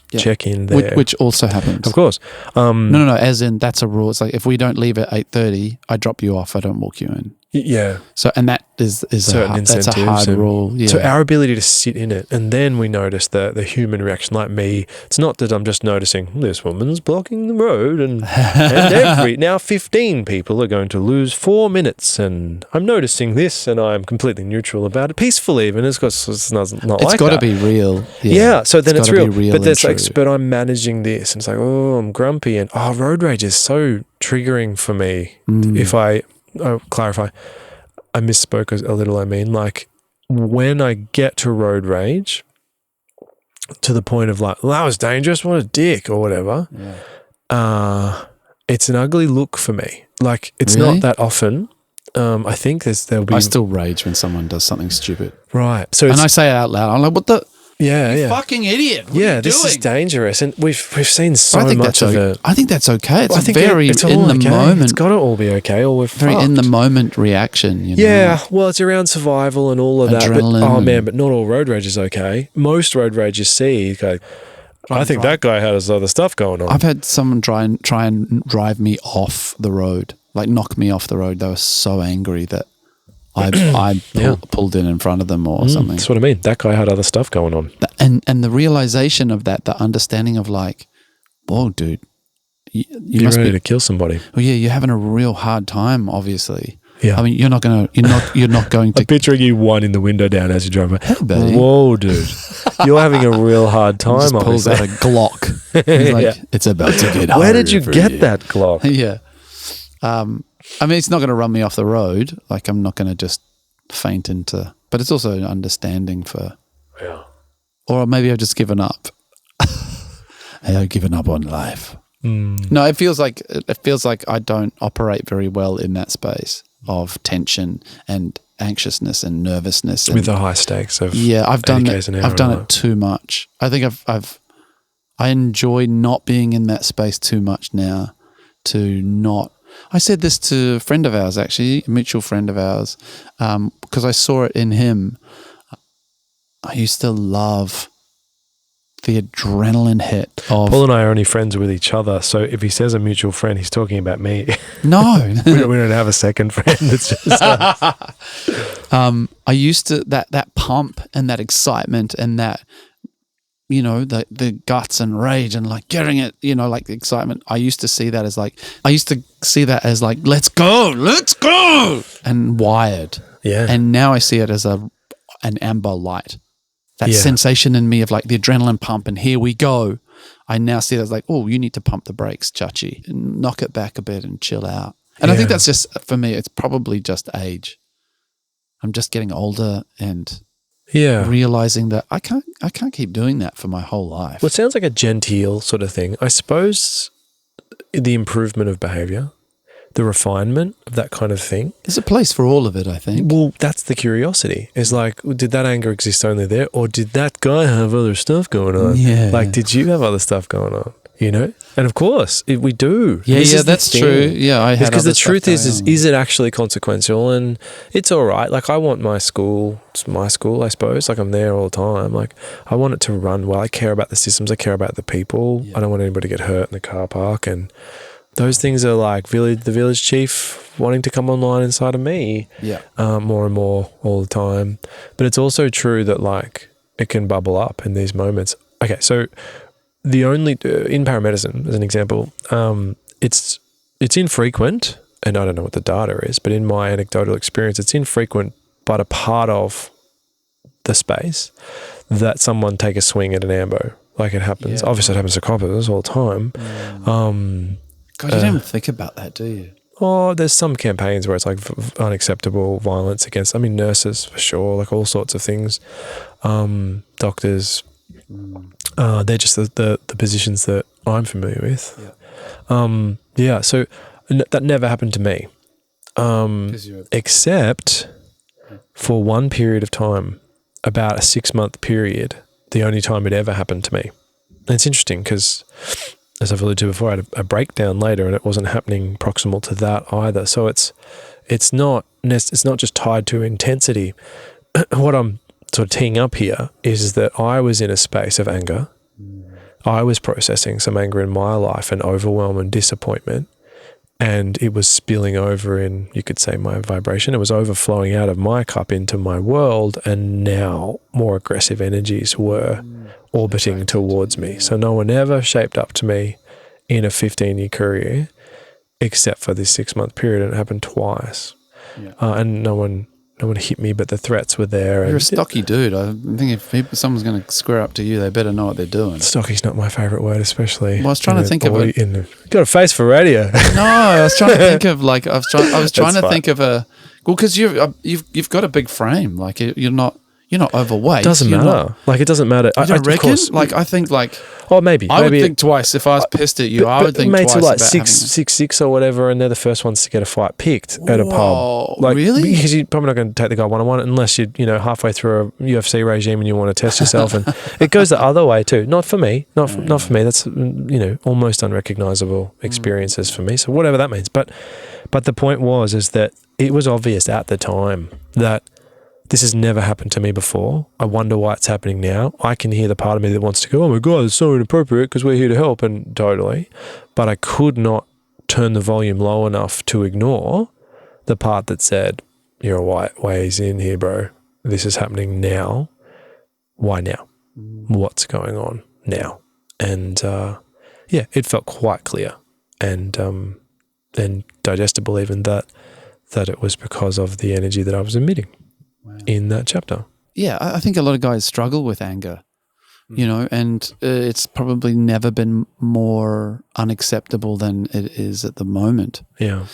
S2: check in there.
S3: Which also happens.
S2: Of course.
S3: No, as in that's a rule. It's like if we don't leave at 8:30, I drop you off, I don't walk you in.
S2: Yeah.
S3: So, and that is that's a hard rule. Yeah.
S2: So our ability to sit in it, and then we notice the human reaction. Like me, it's not that I'm just noticing this woman's blocking the road, and now 15 people are going to lose 4 minutes, and I'm noticing this, and I'm completely neutral about it, peaceful even. It's got
S3: to be real.
S2: Yeah. So then it's real.
S3: real.
S2: But there's but I'm managing this, and it's like, oh, I'm grumpy, and road rage is so triggering for me. If I'll clarify, I misspoke a little. I mean, like when I get to road rage to the point of like, well, that was dangerous, what a dick or whatever.
S3: Yeah.
S2: It's an ugly look for me. Like it's
S3: Really?
S2: not that often. I think there'll be.
S3: I still rage when someone does something stupid.
S2: Right. So
S3: and I say it out loud. I'm like, what the?
S2: Yeah.
S3: Fucking idiot. What are you
S2: this
S3: doing?
S2: is dangerous. And we've seen so much of it.
S3: I think that's okay. It's
S2: it's
S3: in the moment.
S2: It's got to all be okay or we're
S3: very
S2: fucked.
S3: in the moment reaction. You know?
S2: Yeah, well, it's around survival and all of that.
S3: Adrenaline.
S2: But not all road rage is okay. Most road rage you see, you go, I think that guy has other stuff going on.
S3: I've had someone try and drive me off the road, like knock me off the road. They were so angry that I pulled in front of them or something.
S2: That's what I mean. That guy had other stuff going on.
S3: And the realization of that, the understanding of like, whoa, dude, you must
S2: ready
S3: be
S2: to kill somebody.
S3: Well, yeah, you're having a real hard time, obviously.
S2: Yeah.
S3: I mean, you're not going to.
S2: I'm picturing you winding the window down as you drive by.
S3: Hey, buddy.
S2: Whoa, dude. You're having a real hard time.
S3: Just pulls out a Glock. He's like, it's about to get hard.
S2: Where did you get that Glock?
S3: Yeah. I mean, it's not going to run me off the road. Like, I'm not going to just faint into. But it's also an understanding for.
S2: Yeah.
S3: Or maybe I've just given up. I've given up on life. No, it feels like I don't operate very well in that space of tension and anxiousness and nervousness
S2: with the high stakes of
S3: I've done
S2: Ks an hour
S3: I've done it too much. I think I enjoy not being in that space too much now. I said this to a friend of ours, actually, a mutual friend of ours, because I saw it in him. I used to love the adrenaline hit of...
S2: Paul and I are only friends with each other, so if he says a mutual friend, he's talking about me.
S3: No.
S2: we don't have a second friend. It's just us.
S3: I used to... That pump and that excitement and that, the guts and rage and like getting it, like the excitement. I used to see that as like, let's go, and wired.
S2: Yeah.
S3: And now I see it as an amber light. That sensation in me of like the adrenaline pump and here we go. I now see it as like, oh, you need to pump the brakes, Chachi, and knock it back a bit and chill out. And I think that's just, for me, it's probably just age. I'm just getting older and realizing that I can't keep doing that for my whole life.
S2: Well, it sounds like a genteel sort of thing. I suppose the improvement of behavior, the refinement of that kind of thing.
S3: There's a place for all of it, I think.
S2: Well, that's the curiosity. It's like, did that anger exist only there, or did that guy have other stuff going on?
S3: Yeah.
S2: Like, did you have other stuff going on? And of course, we do.
S3: Yeah, that's true. Yeah, I had
S2: because the truth is
S3: on.
S2: it actually consequential? And it's all right. Like, I want my school. It's my school, I suppose. Like, I'm there all the time. Like, I want it to run well. I care about the systems. I care about the people. Yeah. I don't want anybody to get hurt in the car park. And those things are like the village chief wanting to come online inside of me.
S3: Yeah.
S2: More and more all the time. But it's also true that like it can bubble up in these moments. Okay, so the only in paramedicine, as an example, it's infrequent, and I don't know what the data is, but in my anecdotal experience, it's infrequent, but a part of the space that someone take a swing at an ambo. Like, it happens.
S3: Yeah.
S2: Obviously, it happens to coppers all the time.
S3: God, you don't even think about that, do you?
S2: Oh, there's some campaigns where it's like unacceptable violence against, nurses for sure, like all sorts of things. Doctors, they're just the positions that I'm familiar with.
S3: Yeah.
S2: So that never happened to me, except for one period of time, about a 6-month period, the only time it ever happened to me. And it's interesting because, as I've alluded to before, I had a breakdown later, and it wasn't happening proximal to that either. So it's not just tied to intensity. What I'm sort of teeing up here is that I was in a space of anger. I was processing some anger in my life and overwhelm and disappointment, and it was spilling over in, you could say, my vibration. It was overflowing out of my cup into my world, and now more aggressive energies were orbiting towards me. So no one ever shaped up to me in a 15-year career except for this 6-month period, and it happened twice.
S3: Yeah.
S2: And no one hit me, but the threats were there.
S3: You're a stocky dude. I think if someone's going to square up to you, they better know what they're doing.
S2: Stocky's not my favourite word, especially.
S3: Well, I was trying to think of it.
S2: Got a face for radio.
S3: No, I was trying to think of like I was trying to think of a because you've got a big frame. Like you're not overweight.
S2: Doesn't matter. It doesn't matter.
S3: You don't reckon?
S2: Of course,
S3: I think
S2: maybe.
S3: I would think twice if I was pissed at you. I would think
S2: mates
S3: twice
S2: are like
S3: about
S2: 6'6" or whatever, and they're the first ones to get a fight picked at a pub.
S3: Really?
S2: Because you're probably not going to take the guy one-on-one unless you're halfway through a UFC regime and you want to test yourself. And it goes the other way too. Not for me. Not for me. That's almost unrecognizable experiences for me. So whatever that means. But the point is that it was obvious at the time that this has never happened to me before. I wonder why it's happening now. I can hear the part of me that wants to go, oh my God, it's so inappropriate because we're here to help, and totally. But I could not turn the volume low enough to ignore the part that said, you're a white ways in here, bro. This is happening now. Why now? What's going on now? And it felt quite clear and digestible even that it was because of the energy that I was emitting. Wow. In that chapter.
S3: Yeah, I think a lot of guys struggle with anger, and it's probably never been more unacceptable than it is at the moment.
S2: Yeah.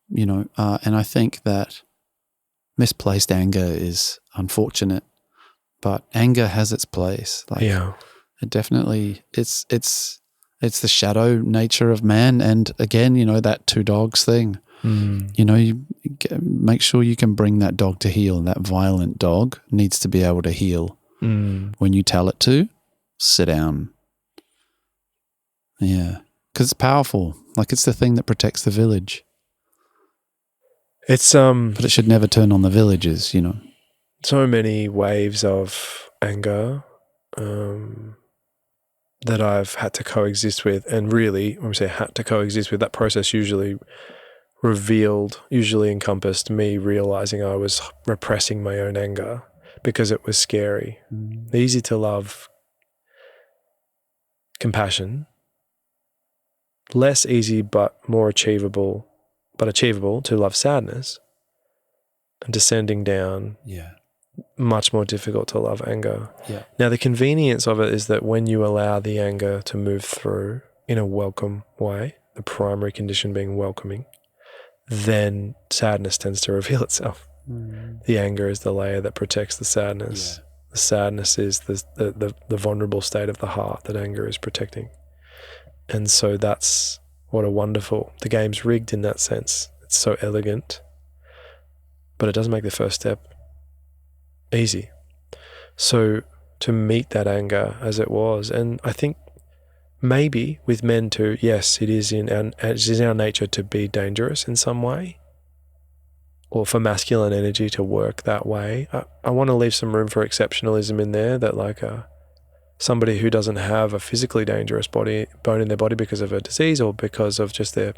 S3: And I think that misplaced anger is unfortunate, but anger has its place. It definitely, it's the shadow nature of man. And again, that two dogs thing. You make sure you can bring that dog to heel. That violent dog needs to be able to heel. When you tell it to, sit down. Yeah, because it's powerful. It's the thing that protects the village.
S2: It's
S3: but it should never turn on the villagers.
S2: So many waves of anger that I've had to coexist with, and really, when we say had to coexist with, that process usually encompassed me realizing I was repressing my own anger because it was scary. Easy to love compassion, less easy but more achievable to love sadness, and descending down, much more difficult to love anger. Now the convenience of it is that when you allow the anger to move through in a welcome way, the primary condition being welcoming, then sadness tends to reveal itself. The anger is the layer that protects the sadness. The sadness is the vulnerable state of the heart that anger is protecting. And so that's the game's rigged in that sense. It's so elegant, but it doesn't make the first step easy. So to meet that anger as it was, and I think maybe with men too, yes, it is in our nature to be dangerous in some way, or for masculine energy to work that way. I want to leave some room for exceptionalism in there, that somebody who doesn't have a physically dangerous bone in their body because of a disease or because of just their,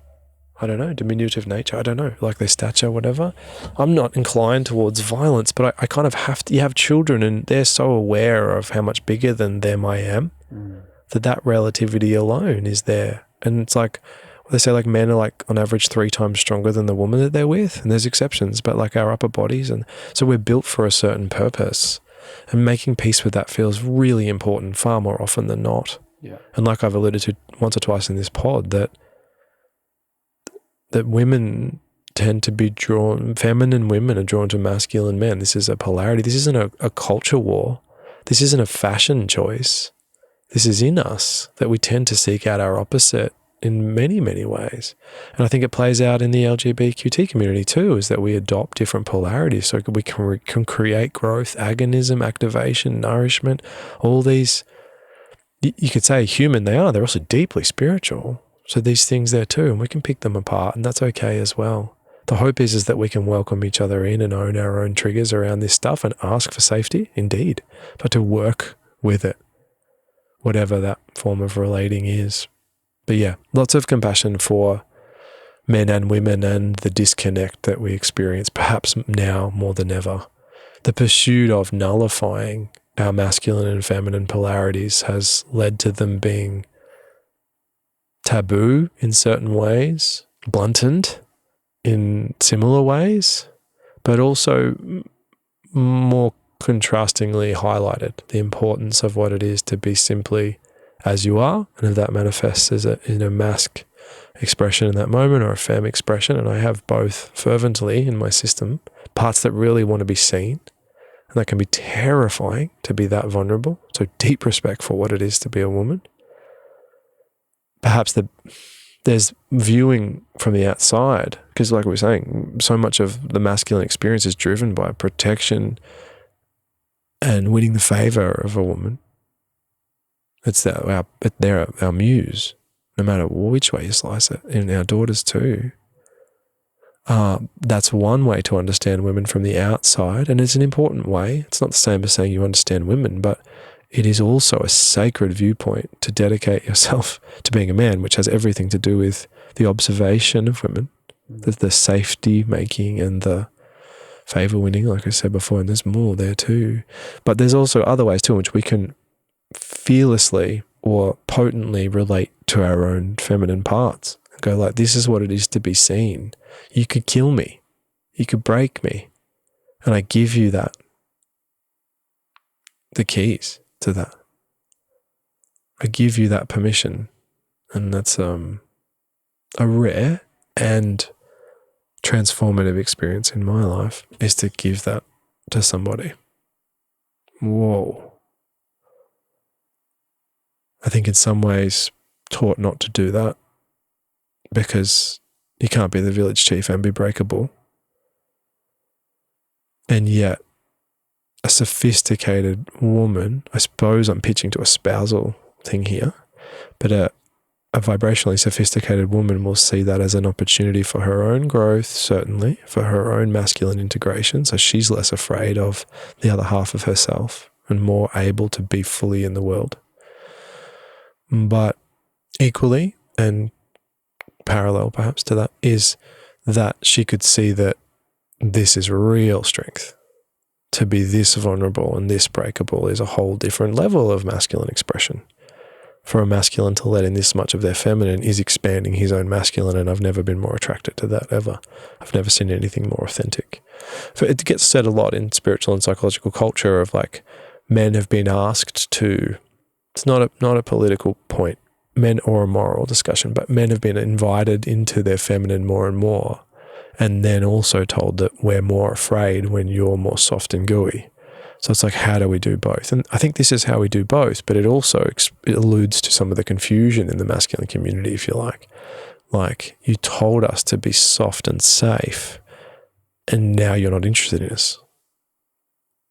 S2: diminutive nature, their stature, whatever. I'm not inclined towards violence, but I kind of have to. You have children and they're so aware of how much bigger than them I am. That relativity alone is there. And it's they say men are on average 3 times stronger than the woman that they're with. And there's exceptions, but our upper bodies. And so we're built for a certain purpose. And making peace with that feels really important far more often than not. Yeah. And like I've alluded to once or twice in this pod, that women tend to be drawn, feminine women are drawn to masculine men. This is a polarity. This isn't a culture war. This isn't a fashion choice. This is in us, that we tend to seek out our opposite in many, many ways. And I think it plays out in the LGBTQ community too, is that we adopt different polarities so we can create growth, agonism, activation, nourishment, all these, you could say human they are, they're also deeply spiritual. So these things there too, and we can pick them apart, and that's okay as well. The hope is that we can welcome each other in and own our own triggers around this stuff and ask for safety, indeed, but to work with it, whatever that form of relating is. But yeah, lots of compassion for men and women and the disconnect that we experience perhaps now more than ever. The pursuit of nullifying our masculine and feminine polarities has led to them being taboo in certain ways, blunted in similar ways, but also more contrastingly highlighted the importance of what it is to be simply as you are, and if that manifests as in a masc expression in that moment or a femme expression, and I have both fervently in my system, parts that really want to be seen, and that can be terrifying to be that vulnerable. So deep respect for what it is to be a woman. Perhaps there's viewing from the outside, because like we were saying, so much of the masculine experience is driven by protection and winning the favor of a woman. They're our muse, no matter which way you slice it, and our daughters too. That's one way to understand women from the outside, and it's an important way. It's not the same as saying you understand women, but it is also a sacred viewpoint to dedicate yourself to being a man, which has everything to do with the observation of women, the safety making and the favor winning, like I said before, and there's more there too. But there's also other ways too in which we can fearlessly or potently relate to our own feminine parts and go like, this is what it is to be seen. You could kill me. You could break me. And I give you that, the keys to that. I give you that permission. And that's a rare and transformative experience in my life, is to give that to somebody. Whoa. I think in some ways taught not to do that because you can't be the village chief and be breakable. And yet a sophisticated woman, I suppose I'm pitching to a spousal thing here, but a vibrationally sophisticated woman will see that as an opportunity for her own growth, certainly, for her own masculine integration. So she's less afraid of the other half of herself and more able to be fully in the world. But equally, and parallel perhaps to that, is that she could see that this is real strength. To be this vulnerable and this breakable is a whole different level of masculine expression. For a masculine to let in this much of their feminine is expanding his own masculine, and I've never been more attracted to that ever. I've never seen anything more authentic. It gets said a lot in spiritual and psychological culture of like, men have been asked to, it's not a political point, men or a moral discussion, but men have been invited into their feminine more and more, and then also told that we're more afraid when you're more soft and gooey. So it's like, how do we do both? And I think this is how we do both, but it also it alludes to some of the confusion in the masculine community, if you like. Like, you told us to be soft and safe, and now you're not interested in us.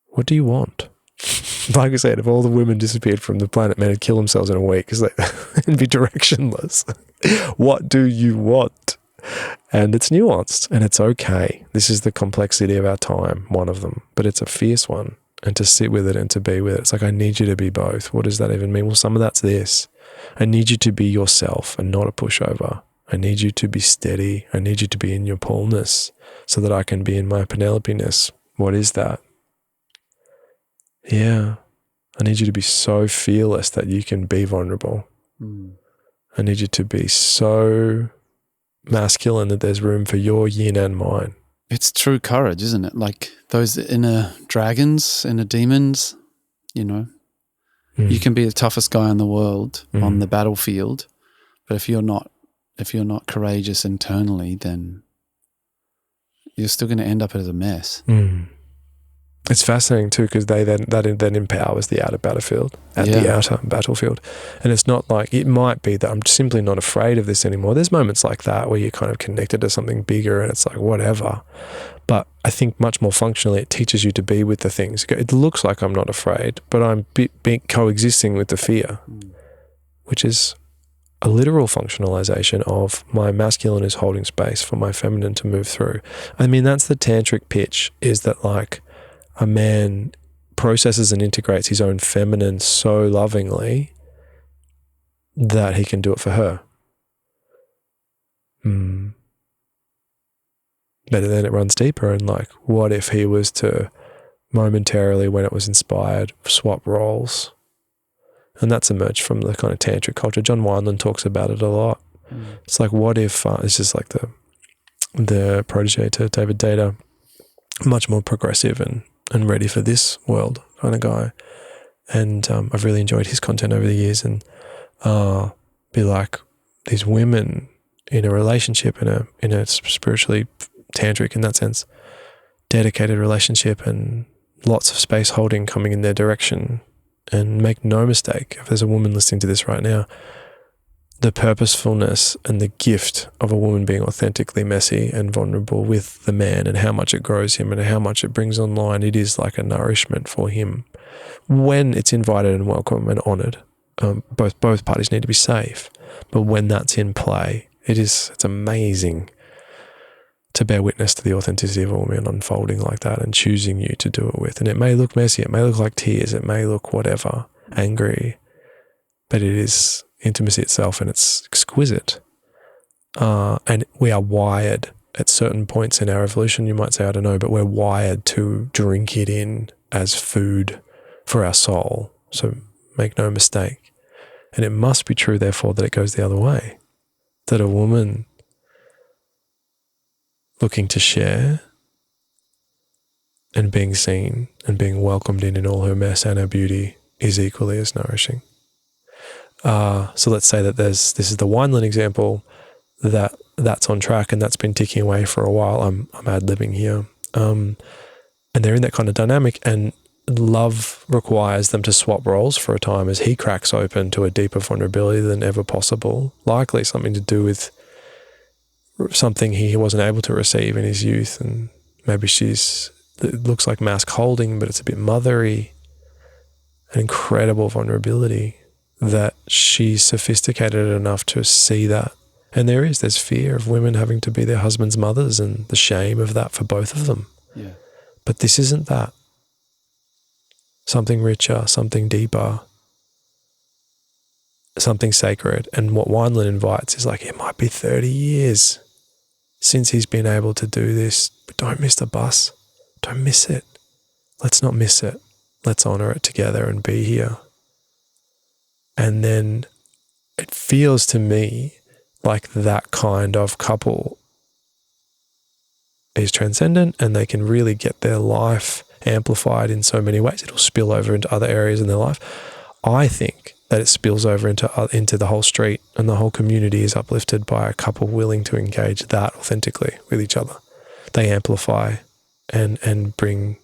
S2: What do you want? Like I said, if all the women disappeared from the planet, men would kill themselves in a week because they'd be directionless. What do you want? And it's nuanced, and it's okay. This is the complexity of our time, one of them, but it's a fierce one. And to sit with it and to be with it. It's like, I need you to be both. What does that even mean? Well, some of that's this. I need you to be yourself and not a pushover. I need you to be steady. I need you to be in your Paulness so that I can be in my Penelope-ness. What is that? Yeah. I need you to be so fearless that you can be vulnerable. I need you to be so masculine that there's room for your yin and mine.
S3: It's true courage, isn't it? Like those inner dragons, inner demons, you know. You can be the toughest guy in the world on the battlefield, but if you're not courageous internally, then you're still going to end up as a mess.
S2: It's fascinating too, because that empowers the outer battlefield, the outer battlefield. And it's not like, it might be that I'm simply not afraid of this anymore. There's moments like that where you're kind of connected to something bigger and it's like, whatever. But I think much more functionally, it teaches you to be with the things. It looks like I'm not afraid, but I'm coexisting with the fear, which is a literal functionalization of my masculine is holding space for my feminine to move through. I mean, that's the tantric pitch, is that like, a man processes and integrates his own feminine so lovingly that he can do it for her. But then it runs deeper, and like, what if he was to momentarily, when it was inspired, swap roles? And that's emerged from the kind of tantric culture. John Wineland talks about it a lot. It's like, what if it's just like the protege to David Data, much more progressive and ready for this world kind of guy. And I've really enjoyed his content over the years, and be like, these women in a relationship, in a spiritually tantric, in that sense, dedicated relationship, and lots of space holding coming in their direction. And make no mistake, if there's a woman listening to this right now, the purposefulness and the gift of a woman being authentically messy and vulnerable with the man, and how much it grows him and how much it brings online, it is like a nourishment for him when it's invited and welcome and honoured. Both parties need to be safe, but when that's in play, it's amazing to bear witness to the authenticity of a woman unfolding like that and choosing you to do it with. And it may look messy, it may look like tears, it may look whatever, angry, but it is intimacy itself, and it's exquisite. And we are wired at certain points in our evolution, you might say, I don't know, but we're wired to drink it in as food for our soul. So make no mistake. And it must be true, therefore, that it goes the other way. That a woman looking to share and being seen and being welcomed in all her mess and her beauty is equally as nourishing. So let's say that this is the Wineland example, that's on track and that's been ticking away for a while. I'm ad-libbing here. And they're in that kind of dynamic, and love requires them to swap roles for a time as he cracks open to a deeper vulnerability than ever possible, likely something to do with something he wasn't able to receive in his youth. And maybe it looks like mask holding, but it's a bit mothery, an incredible vulnerability that she's sophisticated enough to see that. And there's fear of women having to be their husband's mothers and the shame of that for both of them.
S3: Yeah.
S2: But this isn't that. Something richer, something deeper, something sacred. And what Wineland invites is like, it might be 30 years since he's been able to do this, but don't miss the bus. Don't miss it. Let's not miss it. Let's honor it together and be here. And then it feels to me like that kind of couple is transcendent, and they can really get their life amplified in so many ways. It'll spill over into other areas in their life. I think that it spills over into the whole street, and the whole community is uplifted by a couple willing to engage that authentically with each other. They amplify and bring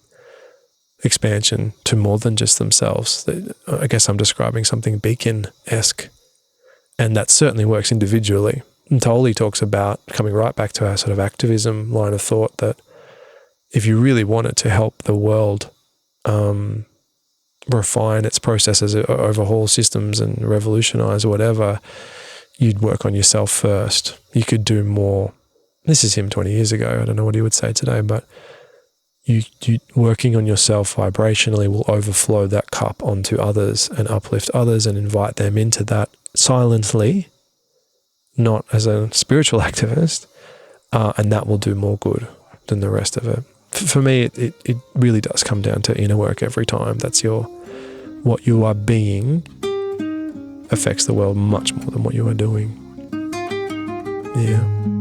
S2: expansion to more than just themselves. I guess I'm describing something beacon-esque, and that certainly works individually. And Tolle talks about, coming right back to our sort of activism line of thought, that if you really wanted to help the world refine its processes, overhaul systems and revolutionize or whatever, you'd work on yourself first. You could do more. This is him 20 years ago. I don't know what he would say today, but you working on yourself vibrationally will overflow that cup onto others and uplift others and invite them into that silently, not as a spiritual activist, and that will do more good than the rest of it. For me, it really does come down to inner work every time. That's what you are being affects the world much more than what you are doing. Yeah.